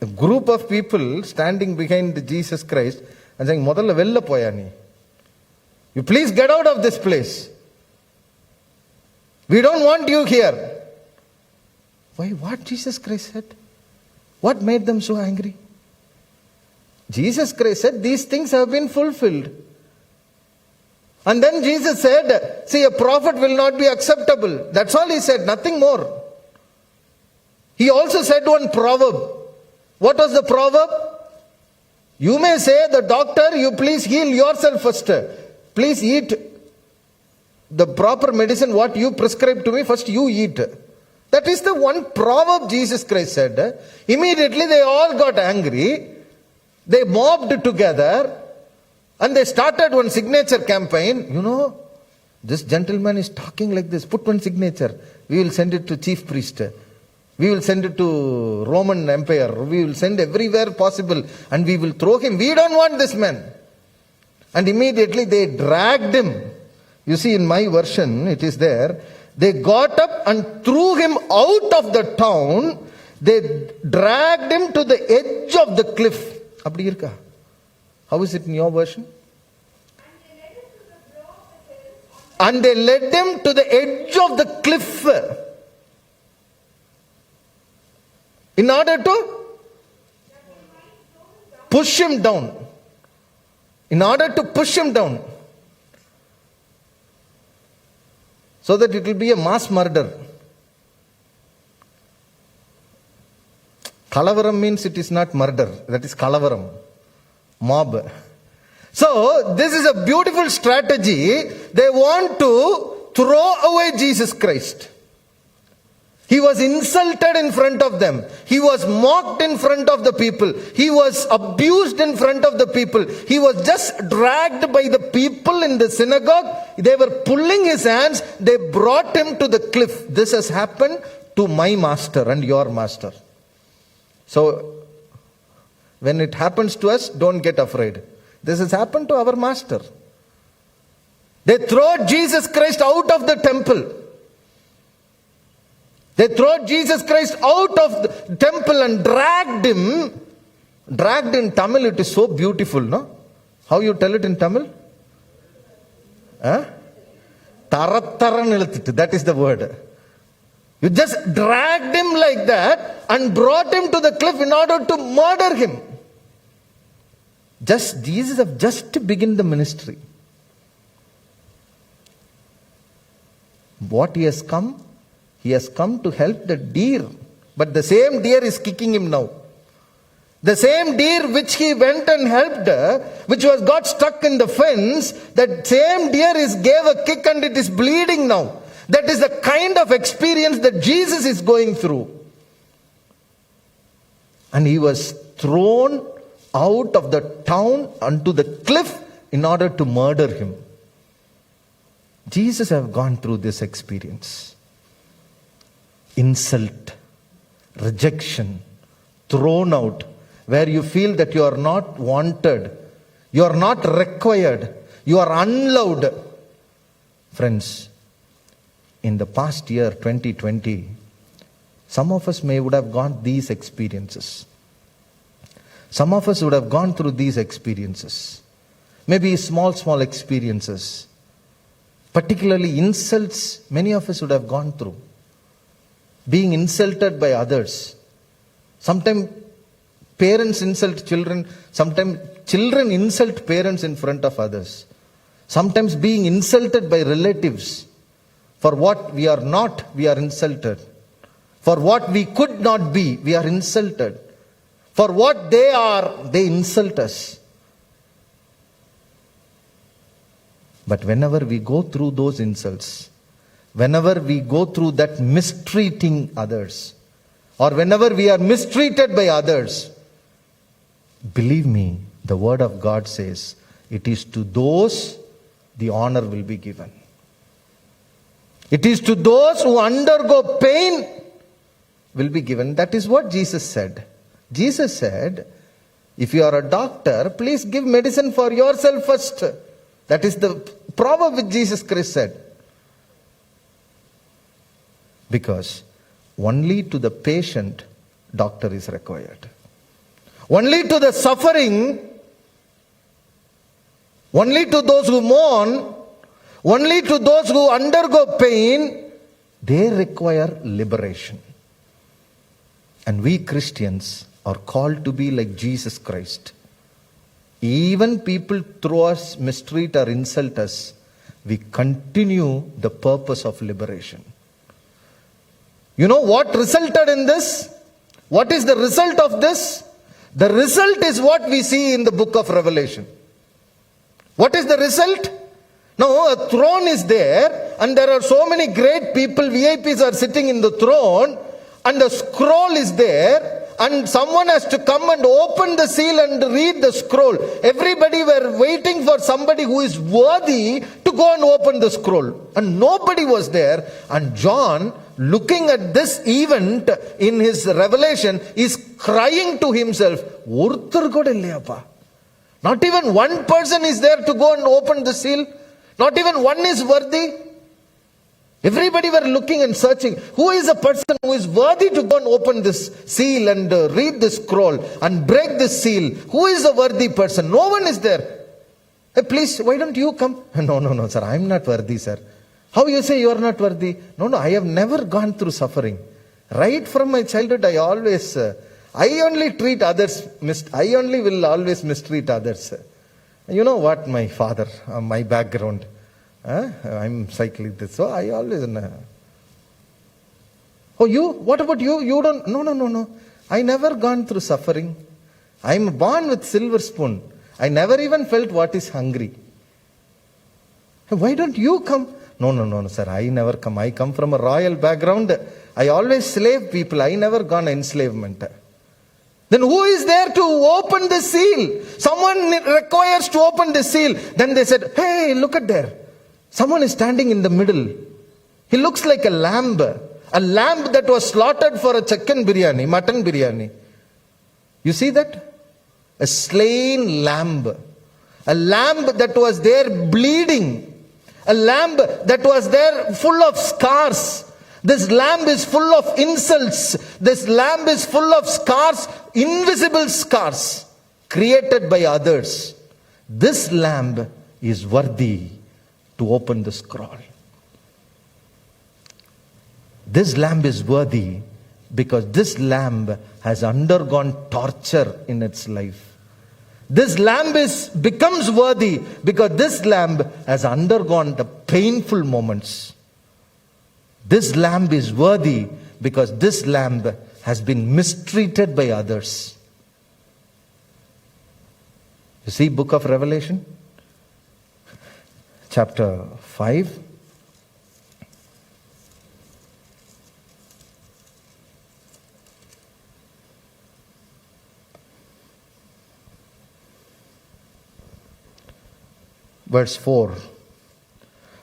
A group of people standing behind Jesus Christ and saying, Modalla vella poya nee. You please get out of this place. We don't want you here. Why? What Jesus Christ said? What made them so angry? Jesus Christ said, these things have been fulfilled. And then Jesus said, see, a prophet will not be acceptable. That's all he said, nothing more. He also said one proverb. What was the proverb? You may say, the doctor, you please heal yourself first. Please eat the proper medicine, what you prescribe to me, first you eat. That is the one proverb Jesus Christ said. Immediately they all got angry. They mobbed together. And they started one signature campaign. You know, this gentleman is talking like this. Put one signature. We will send it to chief priest. We will send it to Roman Empire. We will send everywhere possible. And we will throw him. We don't want this man. And immediately they dragged him. You see, in my version, it is there. They got up and threw him out of the town. They dragged him to the edge of the cliff. Appadi irka? How is it in your version? And they led him to the edge of the cliff in order to push him down. In order to push him down. So that it will be a mass murder. Kalavaram means it is not murder. That is Kalavaram. Mob. So, this is a beautiful strategy. They want to throw away Jesus Christ. He was insulted in front of them. He was mocked in front of the people. He was abused in front of the people. He was just dragged by the people in the synagogue. They were pulling his hands. They brought him to the cliff. This has happened to my master and your master. So, when it happens to us, don't get afraid. This has happened to our master. They throw Jesus Christ out of the temple. They throw Jesus Christ out of the temple and dragged him. Dragged in Tamil, it is so beautiful, no? How you tell it in Tamil? Tarattaran ilutittu, that is the word. You just dragged him like that and brought him to the cliff in order to murder him. Jesus have just begun the ministry. What he has come He has come to help the deer. But the same deer is kicking him now. The same deer which he went and helped, which was got stuck in the fence, that same deer gave a kick and it is bleeding now. That is the kind of experience that Jesus is going through. And he was thrown out of the town onto the cliff in order to murder him. Jesus have gone through this experience. Insult, rejection, thrown out, where you feel that you are not wanted, you are not required, you are unloved. Friends, in the past year 2020, some of us would have gone these experiences. Some of us would have gone through these experiences. Maybe small experiences. Particularly insults, many of us would have gone through. Being insulted by others. Sometimes parents insult children. Sometimes children insult parents in front of others. Sometimes being insulted by relatives. For what we are not, we are insulted. For what we could not be, we are insulted. For what they are, they insult us. But whenever we go through those insults, whenever we go through that mistreating others, or whenever we are mistreated by others, believe me, the word of God says, it is to those the honor will be given. It is to those who undergo pain will be given. That is what Jesus said. Jesus said, if you are a doctor, please give medicine for yourself first. That is the proverb which Jesus Christ said. Because only to the patient, doctor is required. Only to the suffering, only to those who mourn, only to those who undergo pain, they require liberation. And we Christians are called to be like Jesus Christ. Even people throw us, mistreat or insult us, we continue the purpose of liberation. You know what resulted in this? What is the result of this? The result is what we see in the book of Revelation. What is the result? Now a throne is there and there are so many great people, VIPs are sitting in the throne, and a scroll is there. And someone has to come and open the seal and read the scroll. Everybody were waiting for somebody who is worthy to go and open the scroll. And nobody was there. And John, looking at this event in his revelation, is crying to himself, not even one person is there to go and open the seal. Not even one is worthy. Everybody were looking and searching. Who is a person who is worthy to go and open this seal and read this scroll and break this seal? Who is a worthy person? No one is there. Hey, please, why don't you come? No, sir, I am not worthy, sir. How you say you are not worthy? No, I have never gone through suffering. Right from my childhood, I only treat others, I only will always mistreat others. You know what, my father, my background. I'm cycling this, so I always oh, you? What about you? You don't? No. I never gone through suffering. I'm born with silver spoon. I never even felt what is hungry. Why don't you come? No, sir, I never come. I come from a royal background. I always slave people. I never gone enslavement. Then who is there to open the seal? Someone requires to open the seal. Then they said, hey, look at there. Someone is standing in the middle. He looks like a lamb that was slaughtered for a chicken biryani, mutton biryani. You see that? A slain lamb. A lamb that was there bleeding. A lamb that was there full of scars. This lamb is full of insults. This lamb is full of scars, invisible scars created by others. This lamb is worthy to open the scroll. This lamb is worthy because this lamb has undergone torture in its life. This lamb becomes worthy because this lamb has undergone the painful moments. This lamb is worthy because this lamb has been mistreated by others. You see, book of Revelation, chapter 5. Verse 4.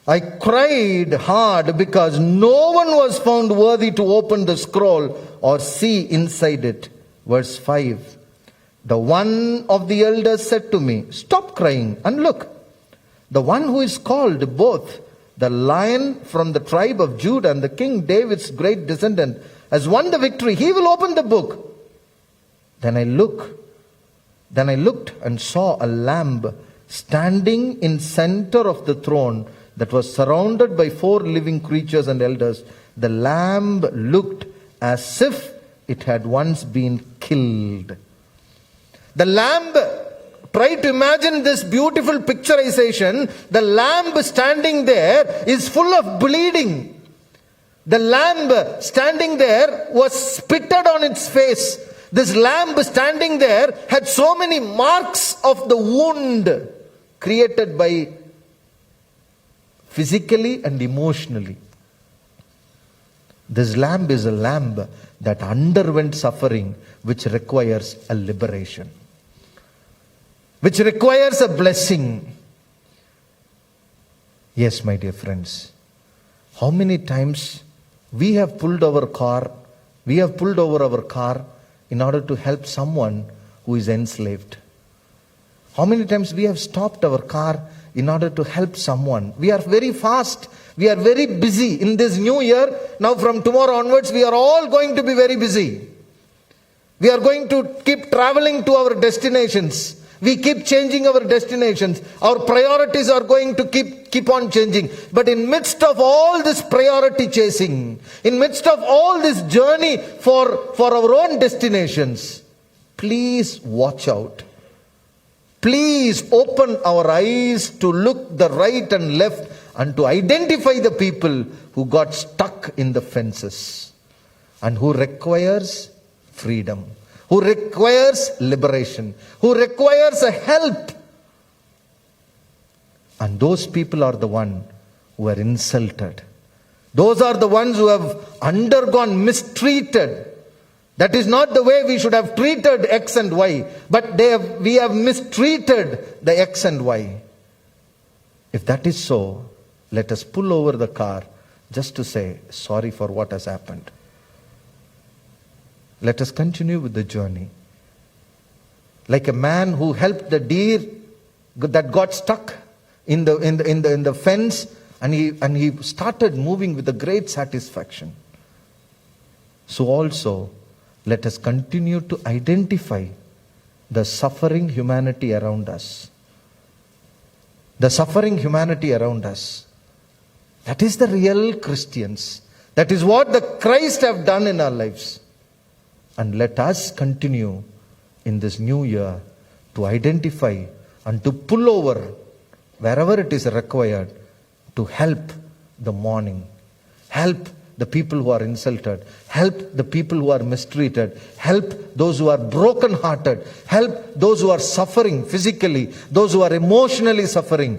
I cried hard because no one was found worthy to open the scroll or see inside it. Verse 5. The one of the elders said to me, stop crying and look. The one who is called both the Lion from the tribe of Judah and the King David's great descendant has won the victory. He will open the book. Then I looked and saw a lamb standing in center of the throne that was surrounded by 4 living creatures and elders. The lamb looked as if it had once been killed. The lamb, try to imagine this beautiful picturization. The lamb standing there is full of bleeding. The lamb standing there was spitted on its face. This lamb standing there had so many marks of the wound created by physically and emotionally. This lamb is a lamb that underwent suffering, which requires a liberation, which requires a blessing. Yes, my dear friends, how many times we have pulled over our car in order to help someone who is enslaved. How many times we have stopped our car in order to help someone. We are very fast. We are very busy in this new year. Now from tomorrow onwards, we are all going to be very busy. We are going to keep traveling to our destinations. We keep changing our destinations. Our priorities are going to keep on changing. But in midst of all this priority chasing, in midst of all this journey for our own destinations, please watch out. Please open our eyes to look the right and left and to identify the people who got stuck in the fences and who requires freedom, who requires liberation, who requires a help. And those people are the ones who are insulted. Those are the ones who have undergone mistreated. That is not the way we should have treated X and Y, but we have mistreated the X and Y. If that is so, let us pull over the car just to say sorry for what has happened. Let us continue with the journey. Like a man who helped the deer that got stuck in the fence, and he started moving with a great satisfaction. So also, let us continue to identify the suffering humanity around us. The suffering humanity around us. That is the real Christians. That is what the Christ have done in our lives. And let us continue in this new year to identify and to pull over wherever it is required to help the mourning, help the people who are insulted, help the people who are mistreated, help those who are broken-hearted, help those who are suffering physically, those who are emotionally suffering.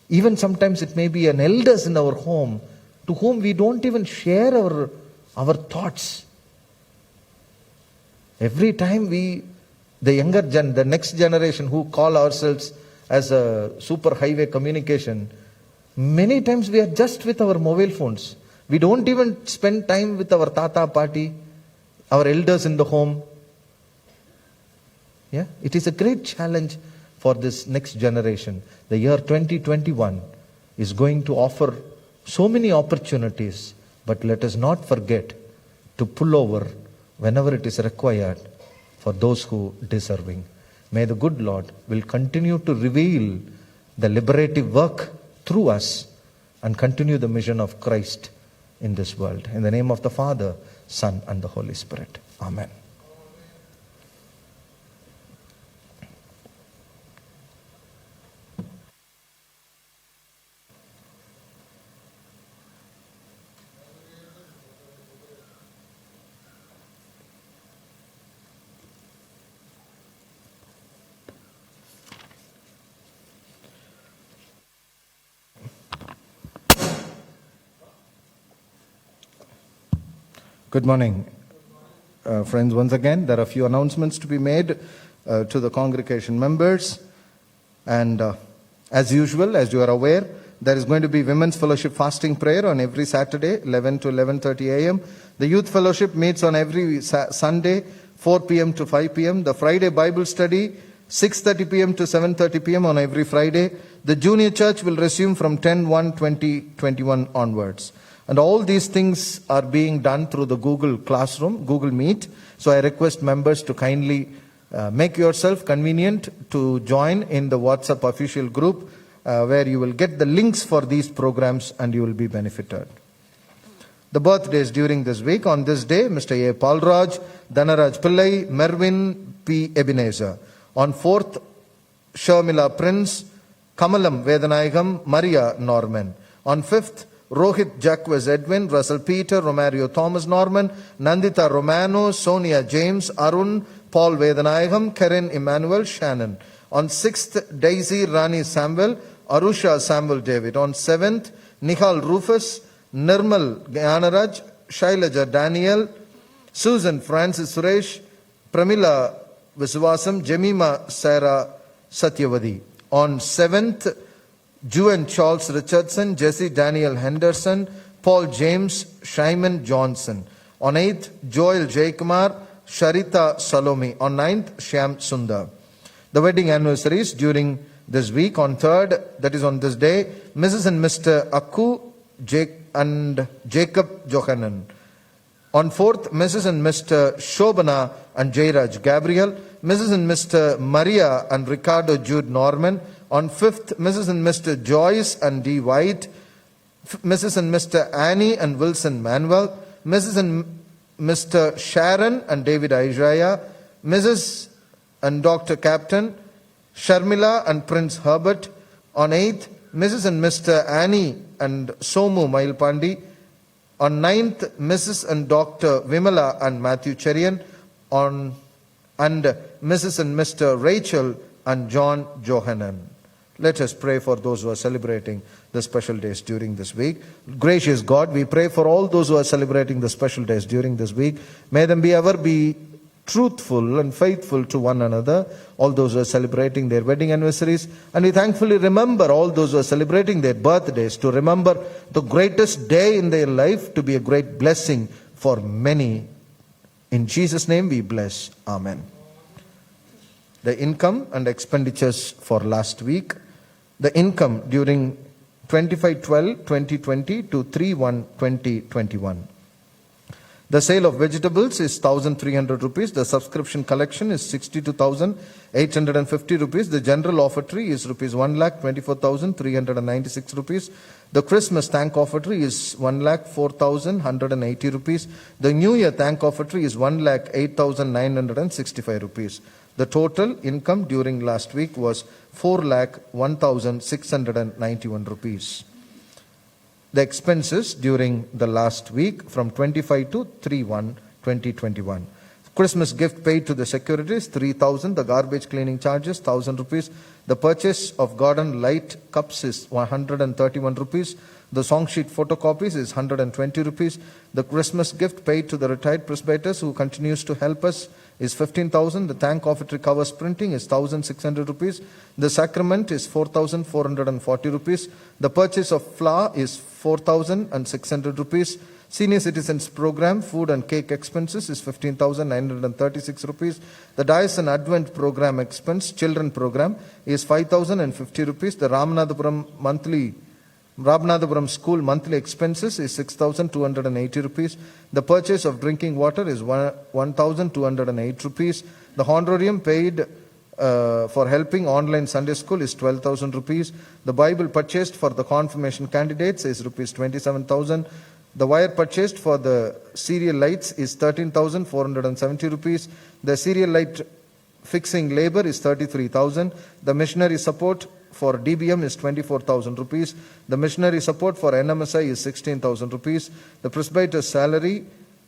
Even sometimes it may be an elders in our home to whom we don't even share our thoughts. Every time the next generation who call ourselves as a super highway communication, many times we are just with our mobile phones. We don't even spend time with our tata, party, our elders in the home. Yeah, it is a great challenge for this next generation. The year 2021 is going to offer so many opportunities, but let us not forget to pull over whenever it is required for those who deserving. May the good Lord will continue to reveal the liberative work through us and continue the mission of Christ in this world. In the name of the Father, Son, and the Holy Spirit. Amen. Good morning, friends. Once again, there are a few announcements to be made to the congregation members. And as usual, as you are aware, there is going to be Women's Fellowship fasting prayer on every Saturday, 11 to 11:30 a.m. The Youth Fellowship meets on every Sunday, 4 p.m. to 5 p.m. The Friday Bible study, 6:30 p.m. to 7:30 p.m. on every Friday. The Junior Church will resume from 10/1/2021 onwards. And all these things are being done through the Google Classroom, Google Meet. So I request members to kindly make yourself convenient to join in the WhatsApp official group where you will get the links for these programs and you will be benefited. The birthdays during this week. On this day, Mr. A. Palraj, Dhanaraj Pillai, Mervin P. Ebenezer. On 4th, Sharmila Prince, Kamalam Vedanayagam, Maria Norman. On 5th, Rohit Jacques Edwin, Russell Peter, Romario Thomas Norman, Nandita Romano, Sonia James, Arun, Paul Vedanayagam, Karen Emmanuel Shannon. On 6th, Daisy Rani Samuel, Arusha Samuel David. On 7th, Nihal Rufus, Nirmal Gyanaraj, Shailaja Daniel, Susan Francis Suresh, Pramila Viswasam, Jemima Sarah Satyavadi. On 7th, Juan Charles Richardson, Jesse Daniel Henderson, Paul James, Shimon Johnson. On 8th, Joel Jaykumar, Sharita Salome. On 9th, Shyam Sundar. The wedding anniversaries during this week. On 3rd, that is on this day, Mrs. and Mr. Akku and Jacob Johanan. On 4th, Mrs. and Mr. Shobana and Jairaj Gabriel. Mrs. and Mr. Maria and Ricardo Jude Norman. On 5th, Mrs. and Mr. Joyce and D. White. Mrs. and Mr. Annie and Wilson Manuel. Mrs. and Mr. Sharon and David Isaiah. Mrs. and Dr. Captain Sharmila and Prince Herbert. On 8th, Mrs. and Mr. Annie and Somu Mailpandi. On 9th, Mrs. and Dr. Vimala and Matthew Cherian. And Mrs. and Mr. Rachel and John Johanan. Let us pray for those who are celebrating the special days during this week. Gracious God, we pray for all those who are celebrating the special days during this week. May them ever be truthful and faithful to one another, all those who are celebrating their wedding anniversaries. And we thankfully remember all those who are celebrating their birthdays, to remember the greatest day in their life to be a great blessing for many. In Jesus' name we bless. Amen. The income and expenditures for last week. The income during 25/12/2020 to 3/1/2021. The sale of vegetables is 1,300 rupees. The subscription collection is 62,850 rupees. The general offertory is rupees 1,24,396 rupees. The Christmas thank offertory is 1,04,180 rupees. The New Year thank offertory is 1,08,965 rupees. The total income during last week was 4,01,691 rupees. The expenses during the last week from 25 to 3/1/2021. Christmas gift paid to the securities 3,000. The garbage cleaning charges 1,000 rupees. The purchase of garden light cups is 131 rupees. The song sheet photocopies is 120 rupees. The Christmas gift paid to the retired presbyters who continues to help us is 15,000. The thank offertory covers printing is 1,600 rupees. The sacrament is 4,440 rupees. The purchase of flour is 4,600 rupees. Senior Citizens Program, food and cake expenses is 15,936 rupees. The Dice and Advent Program expense, children program, is 5,050 rupees. The Ramanathapuram School monthly expenses is 6,280 rupees. The purchase of drinking water is 1,208 rupees. The honorarium paid for helping online Sunday school is 12,000 rupees. The Bible purchased for the confirmation candidates is rupees 27,000. The wire purchased for the serial lights is 13,470 rupees. The serial light fixing labor is 33,000. The missionary support for DBM is 24,000 rupees. The missionary support for NMSI is 16,000 rupees. The presbyter's salary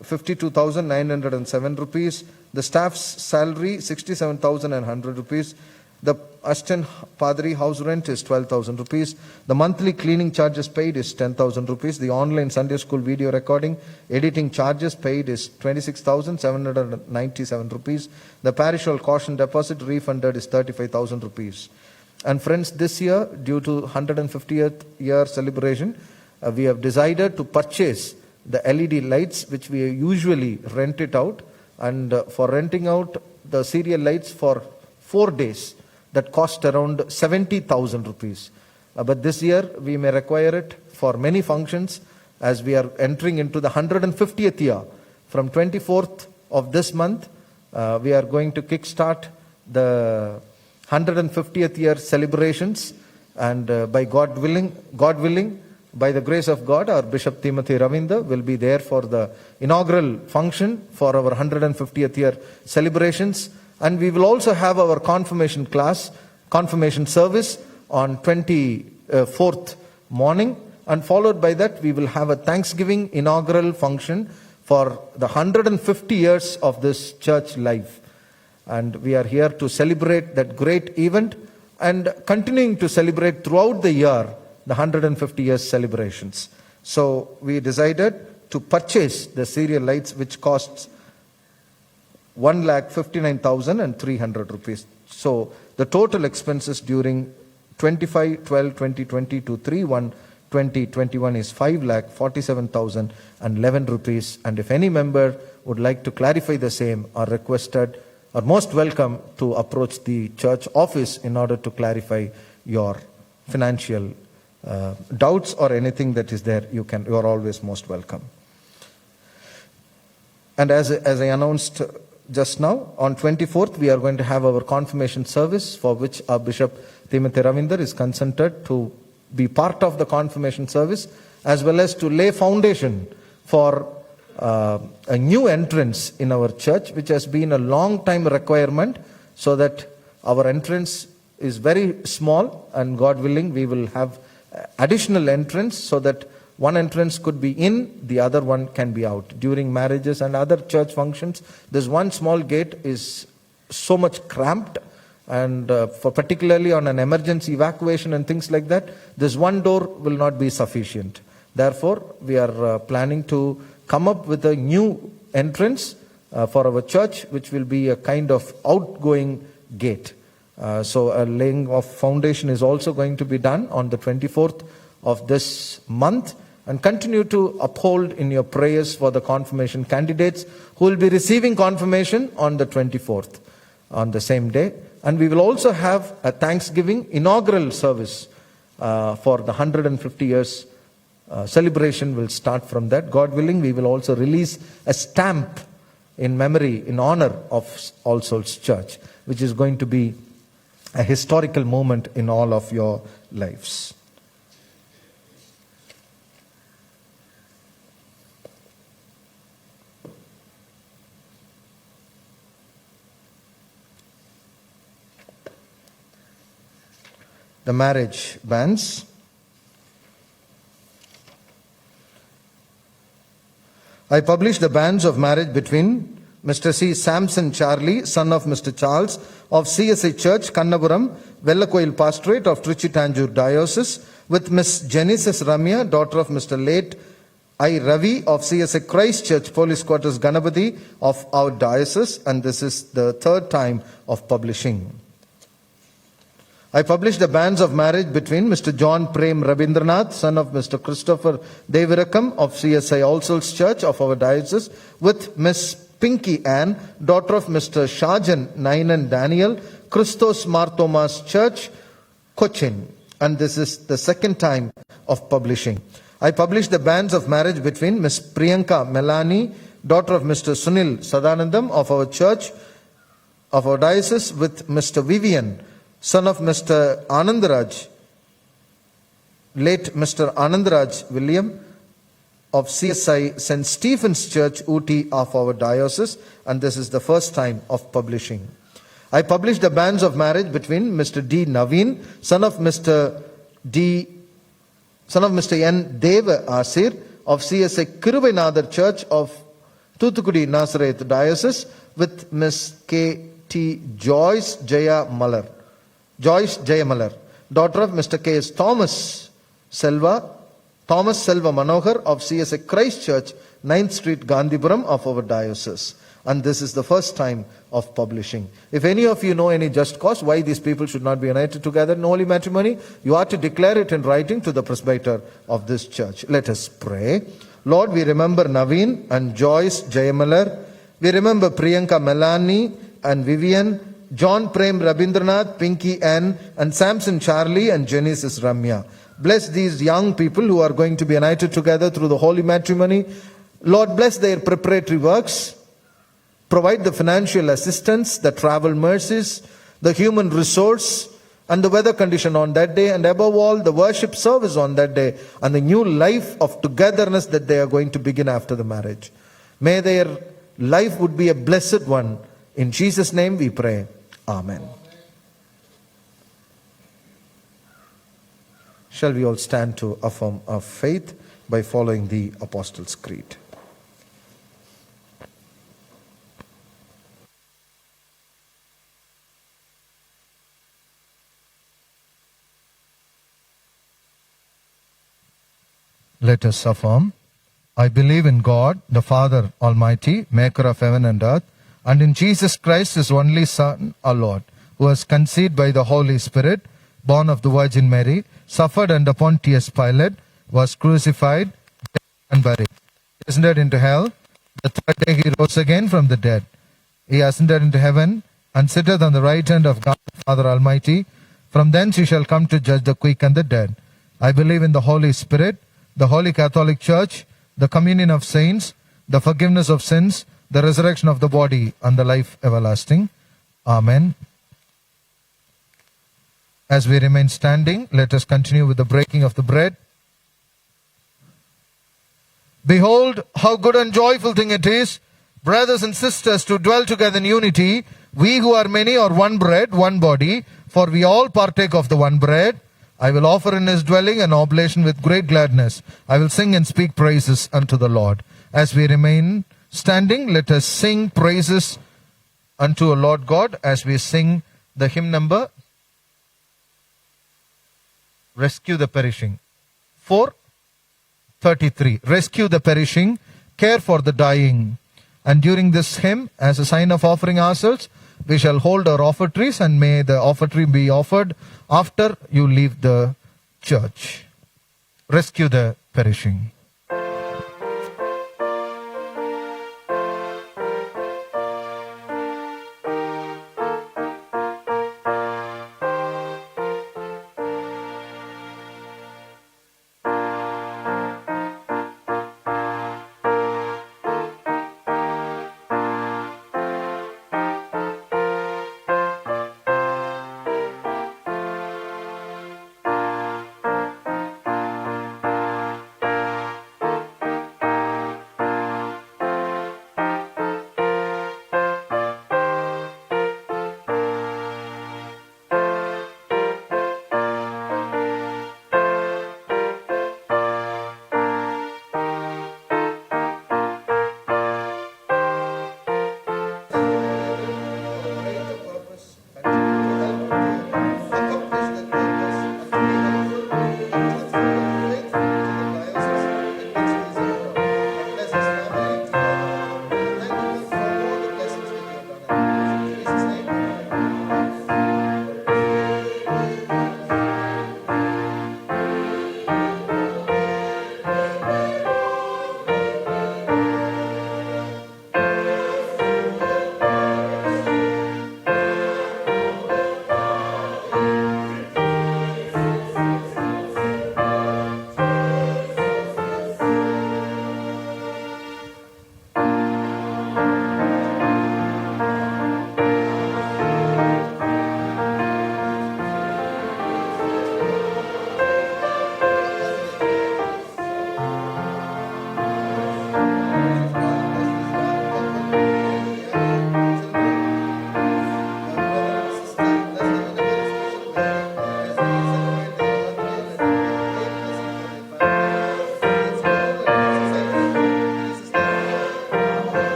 52,907 rupees. The staff's salary 67,100 rupees. The assistant padri house rent is 12,000 rupees. The monthly cleaning charges paid is 10,000 rupees. The online Sunday school video recording, editing charges paid is 26,797 rupees. The parish hall caution deposit refunded is 35,000 rupees. And friends, this year, due to 150th year celebration, we have decided to purchase the LED lights, which we usually rent it out. And for renting out the serial lights for 4 days, that cost around 70,000 rupees. But this year, we may require it for many functions as we are entering into the 150th year. From 24th of this month, we are going to kickstart the 150th year celebrations. And by God willing, by the grace of God, our Bishop Timothy Ravinder will be there for the inaugural function for our 150th year celebrations. And we will also have our confirmation service on 24th morning. And followed by that, we will have a Thanksgiving inaugural function for the 150 years of this church life. And we are here to celebrate that great event and continuing to celebrate throughout the year the 150 years celebrations. So we decided to purchase the serial lights, which costs 1,59,300 rupees. So the total expenses during 25/12/2020 to 3/1/2021 is 5,47,011 rupees. And if any member would like to clarify the same, are requested or most welcome to approach the church office in order to clarify your financial doubts or anything that is there. You are always most welcome. And as I announced just now, on 24th, we are going to have our confirmation service, for which our Bishop Timothy Ravinder is consented to be part of the confirmation service, as well as to lay foundation for a new entrance in our church, which has been a long time requirement, so that our entrance is very small, and God willing, we will have additional entrance so that one entrance could be in, the other one can be out. During marriages and other church functions, this one small gate is so much cramped, and for particularly on an emergency evacuation and things like that, this one door will not be sufficient. Therefore, we are planning to come up with a new entrance for our church, which will be a kind of outgoing gate. So a laying of foundation is also going to be done on the 24th of this month. And continue to uphold in your prayers for the confirmation candidates who will be receiving confirmation on the 24th, on the same day. And we will also have a Thanksgiving inaugural service for the 150 years celebration will start from that. God willing, we will also release a stamp in memory, in honor of All Souls Church, which is going to be a historical moment in all of your lives. The marriage banns. I publish the banns of marriage between Mr. C. Samson Charlie, son of Mr. Charles, of CSI Church, Kannapuram, Vellakoil Pastorate of Trichy Tanjore Diocese, with Miss Genesis Ramya, daughter of Mr. late I. Ravi of CSI Christ Church, Police Quarters, Ganapati of our diocese, and this is the third time of publishing. I published the banns of marriage between Mr. John Prem Rabindranath, son of Mr. Christopher Devirakam of CSI All Souls Church of our diocese, with Miss Pinky Ann, daughter of Mr. Shajan Nainan Daniel, Christos Marthomas Church, Cochin. And this is the second time of publishing. I published the banns of marriage between Miss Priyanka Melani, daughter of Mr. Sunil Sadanandam of our church, of our diocese, with Mr. Vivian, son of Mr. Anandaraj, late Mr. Anandaraj William of CSI St. Stephen's Church, Ooty of our diocese, and this is the first time of publishing. I published the banns of marriage between Mr. D. Naveen, son of Mr. N. Deva Asir of CSI Kirubainadar Church of Thuthukudi Nazareth Diocese, with Miss K. T. Joyce Jaya Malar. Joyce Jayamalar, daughter of Mr. K.S. Thomas Selva Manohar of CSA Christ Church, 9th Street, Gandhipuram of our diocese. And this is the first time of publishing. If any of you know any just cause why these people should not be united together in holy matrimony, you are to declare it in writing to the presbyter of this church. Let us pray. Lord, we remember Naveen and Joyce Jayamalar. We remember Priyanka Melanie and Vivian, John Prem Rabindranath, Pinky Ann, and Samson Charlie and Genesis Ramya. Bless these young people who are going to be united together through the holy matrimony. Lord, bless their preparatory works. Provide the financial assistance, the travel mercies, the human resource, and the weather condition on that day, and above all, the worship service on that day, and the new life of togetherness that they are going to begin after the marriage. May their life would be a blessed one. In Jesus' name we pray. Amen. Shall we all stand to affirm our faith by following the Apostles' Creed? Let us affirm. I believe in God, the Father Almighty, maker of heaven and earth, and in Jesus Christ, his only Son, our Lord, who was conceived by the Holy Spirit, born of the Virgin Mary, suffered under Pontius Pilate, was crucified, dead and buried. He descended into hell. The third day he rose again from the dead. He ascended into heaven and sitteth on the right hand of God, the Father Almighty. From thence he shall come to judge the quick and the dead. I believe in the Holy Spirit, the Holy Catholic Church, the communion of saints, the forgiveness of sins, the resurrection of the body, and the life everlasting. Amen. As we remain standing, let us continue with the breaking of the bread. Behold, how good and joyful thing it is, brothers and sisters, to dwell together in unity. We who are many are one bread, one body, for we all partake of the one bread. I will offer in his dwelling an oblation with great gladness. I will sing and speak praises unto the Lord. As we remain standing, let us sing praises unto our Lord God as we sing the hymn number Rescue the Perishing. 433. Rescue the perishing, care for the dying. And during this hymn, as a sign of offering ourselves, we shall hold our offertories, and may the offertory be offered after you leave the church. Rescue the perishing.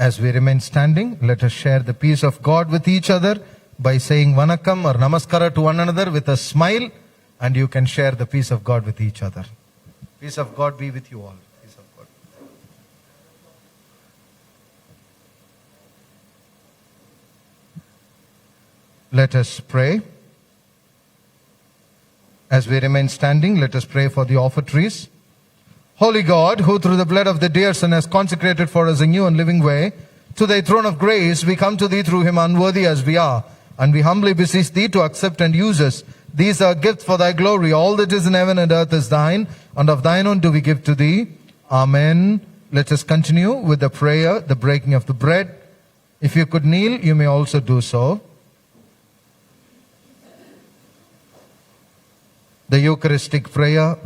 As we remain standing, let us share the peace of God with each other by saying Vanakkam or Namaskara to one another with a smile, and you can share the peace of God with each other. Peace of God be with you all. Peace of God. Let us pray. As we remain standing, let us pray for the offertories. Holy God, who through the blood of the dear Son has consecrated for us a new and living way, to thy throne of grace we come to thee through him unworthy as we are, and we humbly beseech thee to accept and use us. These are gifts for thy glory. All that is in heaven and earth is thine, and of thine own do we give to thee. Amen. Let us continue with the prayer, the breaking of the bread. If you could kneel, you may also do so. The Eucharistic prayer.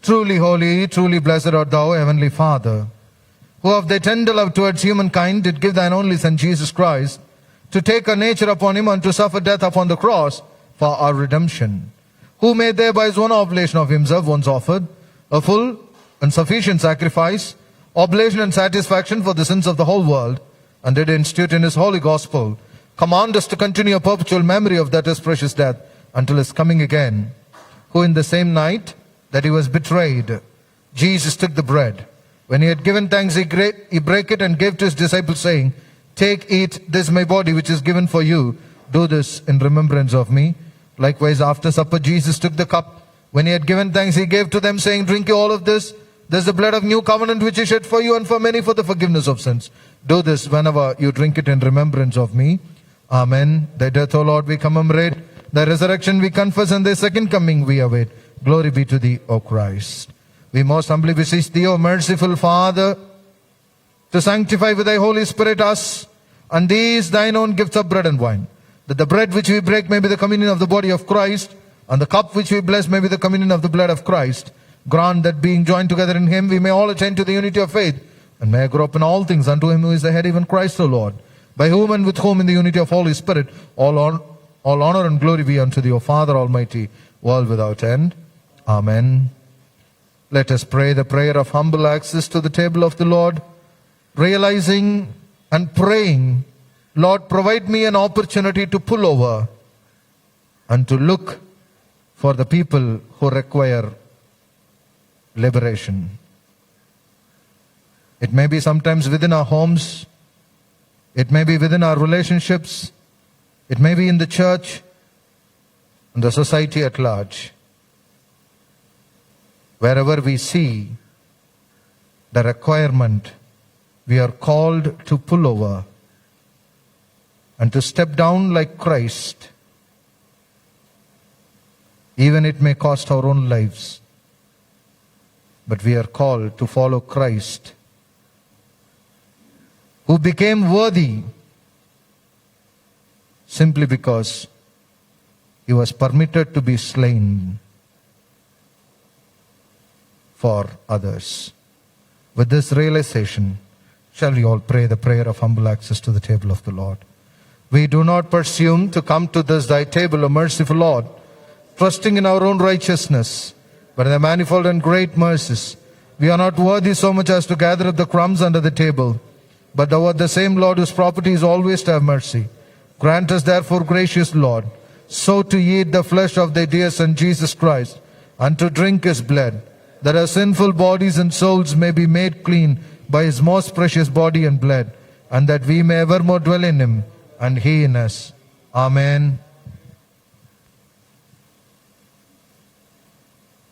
Truly holy, truly blessed art thou, Heavenly Father, who of thy tender love towards humankind did give thine only Son Jesus Christ, to take our nature upon him and to suffer death upon the cross for our redemption, who made thereby his own oblation of himself once offered, a full and sufficient sacrifice, oblation and satisfaction for the sins of the whole world, and did institute in his holy gospel, command us to continue a perpetual memory of that his precious death until his coming again, who in the same night that he was betrayed, Jesus took the bread. When he had given thanks, he brake it and gave to his disciples, saying, Take, eat, this is my body which is given for you. Do this in remembrance of me. Likewise, after supper, Jesus took the cup. When he had given thanks, he gave to them, saying, Drink you all of this. This is the blood of new covenant which is shed for you and for many for the forgiveness of sins. Do this whenever you drink it in remembrance of me. Amen. Thy death, O Lord, we commemorate. Thy resurrection we confess, and thy second coming we await. Glory be to thee, O Christ. We most humbly beseech thee, O merciful Father, to sanctify with thy Holy Spirit us and these thine own gifts of bread and wine, that the bread which we break may be the communion of the body of Christ, and the cup which we bless may be the communion of the blood of Christ. Grant that being joined together in him, we may all attain to the unity of faith, and may grow up in all things unto him who is the head, even Christ the Lord, by whom and with whom in the unity of Holy Spirit all honor and glory be unto thee, O Father Almighty, world without end. Amen. Let us pray the prayer of humble access to the table of the Lord, realizing and praying, Lord, provide me an opportunity to pull over and to look for the people who require liberation. It may be sometimes within our homes, it may be within our relationships, it may be in the church and the society at large. Wherever we see the requirement, we are called to pull over and to step down like Christ. Even it may cost our own lives, but we are called to follow Christ, who became worthy simply because he was permitted to be slain for others. With this realization, shall we all pray the prayer of humble access to the table of the Lord? We do not presume to come to this thy table, O merciful Lord, trusting in our own righteousness, but in the manifold and great mercies. We are not worthy so much as to gather up the crumbs under the table, but thou art the same Lord whose property is always to have mercy. Grant us therefore, gracious Lord, so to eat the flesh of thy dear Son Jesus Christ, and to drink his blood, that our sinful bodies and souls may be made clean by his most precious body and blood, and that we may evermore dwell in him, and he in us. Amen.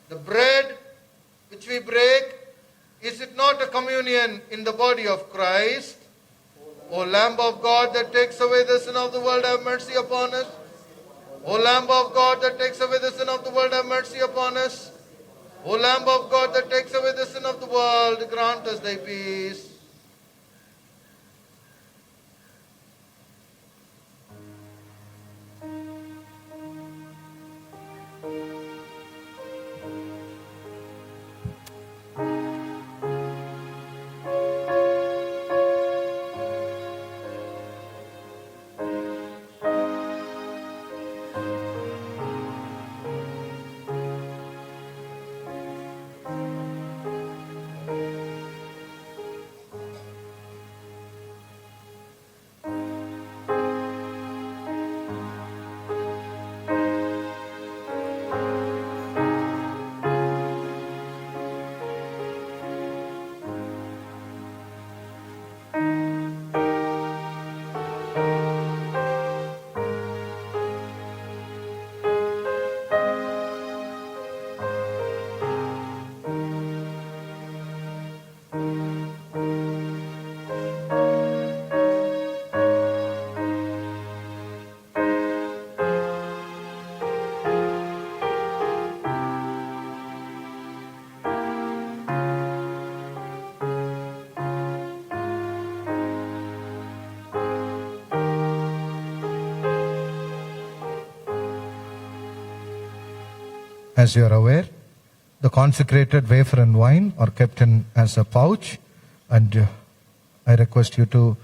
The bread which we break, is it not a communion in the body of Christ? O Lamb of God that takes away the sin of the world, have mercy upon us. O Lamb of God that takes away the sin of the world, have mercy upon us. O Lamb of God that takes away the sin of the world, grant us thy peace. As you are aware, the consecrated wafer and wine are kept in as a pouch, and I request you to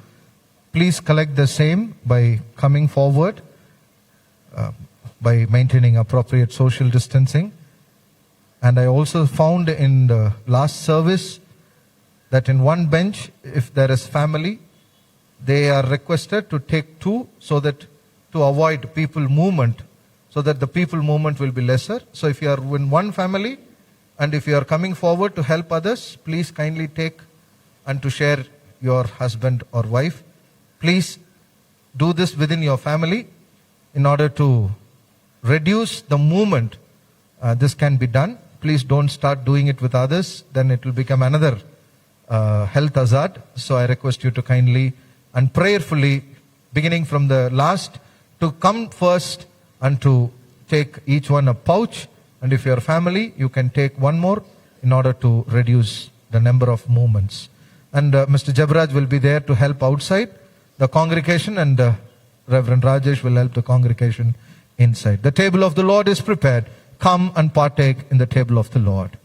please collect the same by coming forward, by maintaining appropriate social distancing. And I also found in the last service that in one bench, if there is family, they are requested to take two so that to avoid people movement, so that the people movement will be lesser. So if you are in one family and if you are coming forward to help others, please kindly take and to share your husband or wife. Please do this within your family in order to reduce the movement. This can be done. Please don't start doing it with others, then it will become another health hazard. So I request you to kindly and prayerfully, beginning from the last, to come first and to take each one a pouch. And if you are family, you can take one more in order to reduce the number of movements. And Mr. Jabraj will be there to help outside the congregation, and Reverend Rajesh will help the congregation inside. The table of the Lord is prepared. Come and partake in the table of the Lord.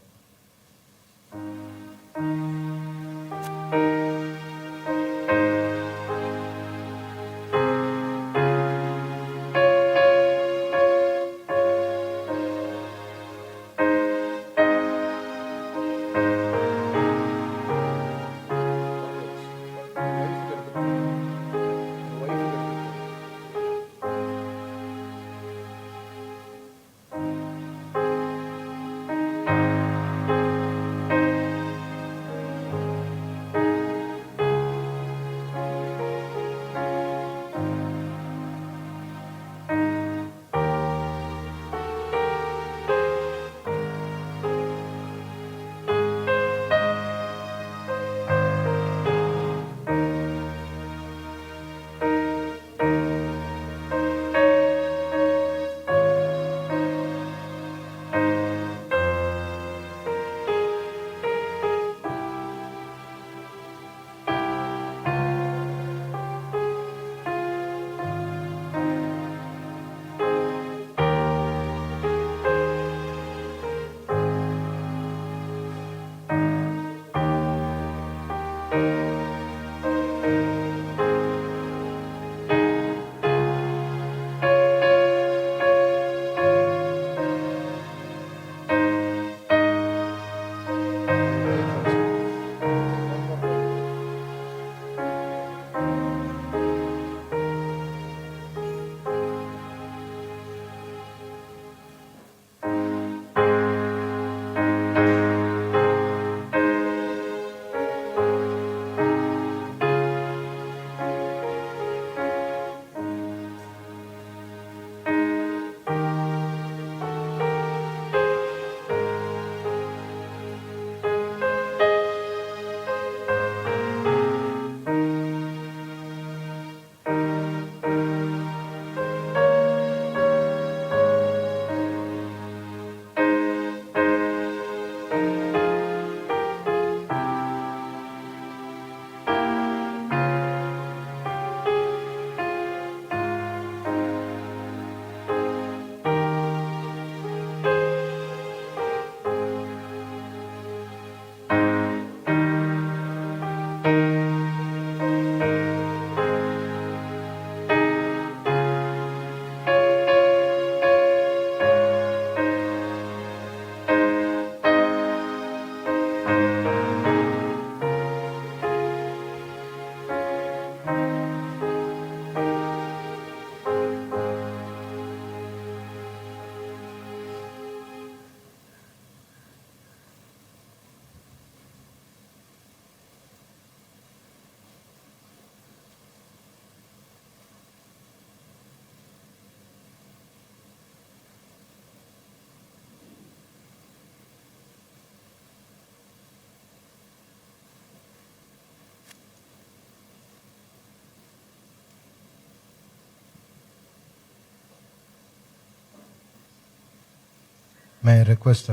May I request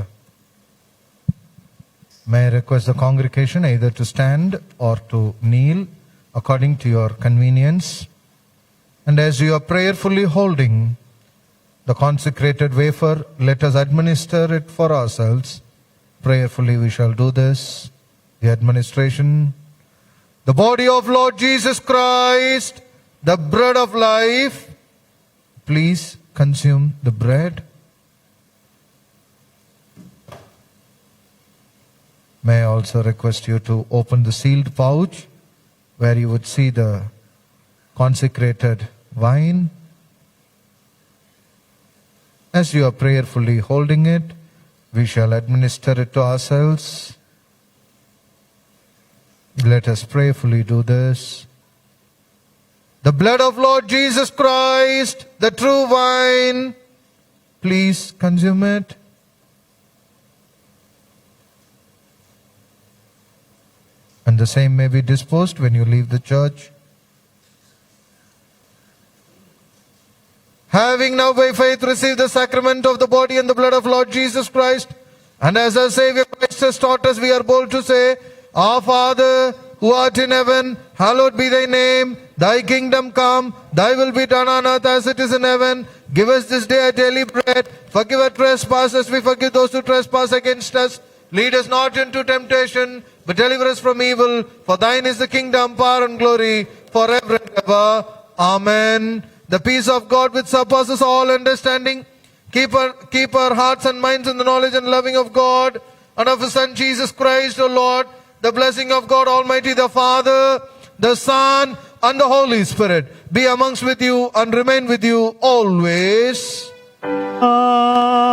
the congregation either to stand or to kneel according to your convenience. And as you are prayerfully holding the consecrated wafer, let us administer it for ourselves. Prayerfully we shall do this. The administration. The body of Lord Jesus Christ, the bread of life. Please consume the bread. May I also request you to open the sealed pouch where you would see the consecrated wine. As you are prayerfully holding it, we shall administer it to ourselves. Let us prayerfully do this. The blood of Lord Jesus Christ, the true wine, please consume it. And the same may be disposed when you leave the church. Having now by faith received the sacrament of the body and the blood of Lord Jesus Christ, and as our Savior Christ has taught us, we are bold to say, Our Father, who art in heaven, hallowed be thy name. Thy kingdom come, thy will be done on earth as it is in heaven. Give us this day our daily bread. Forgive our trespasses, we forgive those who trespass against us. Lead us not into temptation, but deliver us from evil. For thine is the kingdom, power and glory, forever and ever. Amen. The peace of God which surpasses all understanding, keep our hearts and minds in the knowledge and loving of God and of His Son Jesus Christ, O Lord. The blessing of God Almighty, the Father, the Son, and the Holy Spirit be amongst with you and remain with you always. Amen.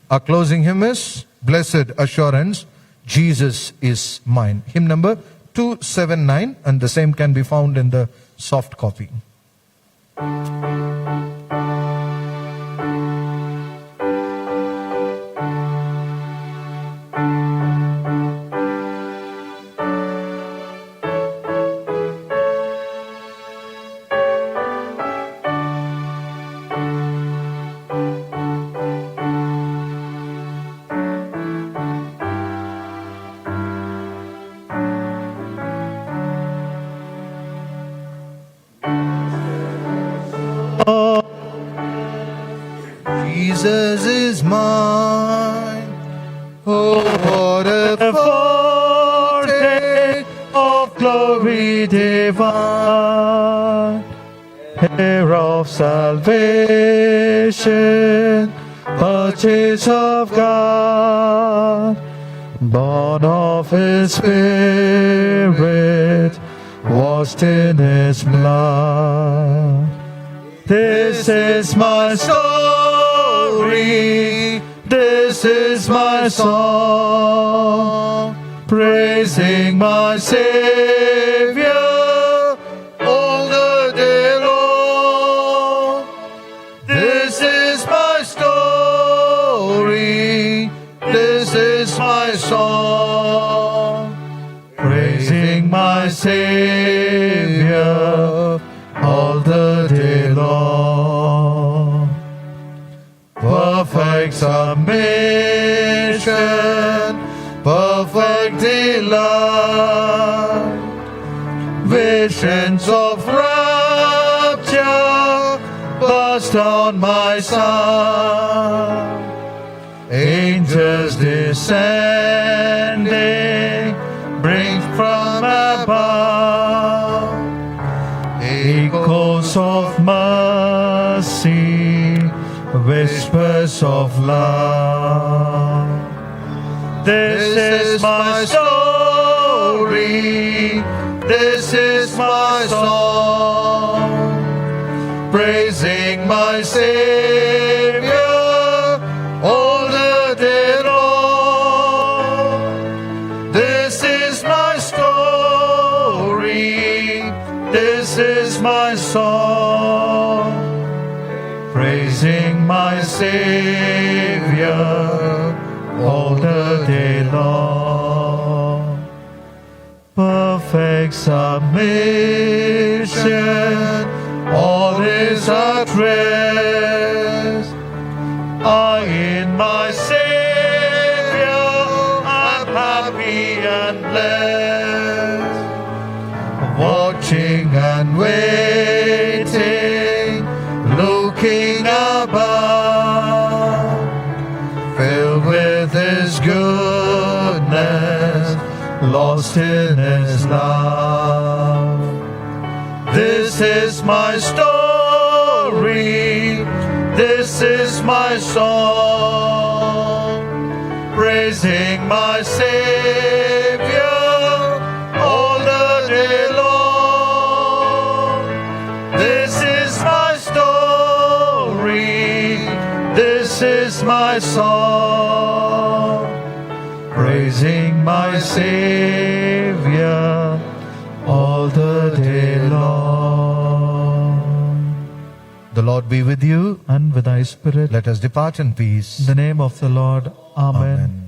Our closing hymn is Blessed Assurance, Jesus is mine. Hymn number 279, and the same can be found in the soft copy. Jesus is mine. Oh, what a Foretaste of glory divine, heir of salvation, purchase of God, born of His Spirit, washed in His blood. This is my story, this is my song, praising my Savior all the day long. This is my story, this is my song, praising my Savior all the day long. Perfect submission, perfect delight, visions of rapture burst on my sight. Angels descending, bring from above echoes of mercy, whispers of love. This is my story, this is my song, praising my Savior all the day long. This is my story, this is my song, praising my Savior all the day long. Perfect submission, all is at rest. my Savior, I'm happy and blessed. Watching and waiting, looking above, filled with His goodness, lost in His love. This is my story, this is my song, praising my Savior all the day long. This is my story, this is my song, praising my Savior all the day long. The Lord be with you. And with thy spirit. Let us depart in peace. In the name of the Lord. Amen. Amen.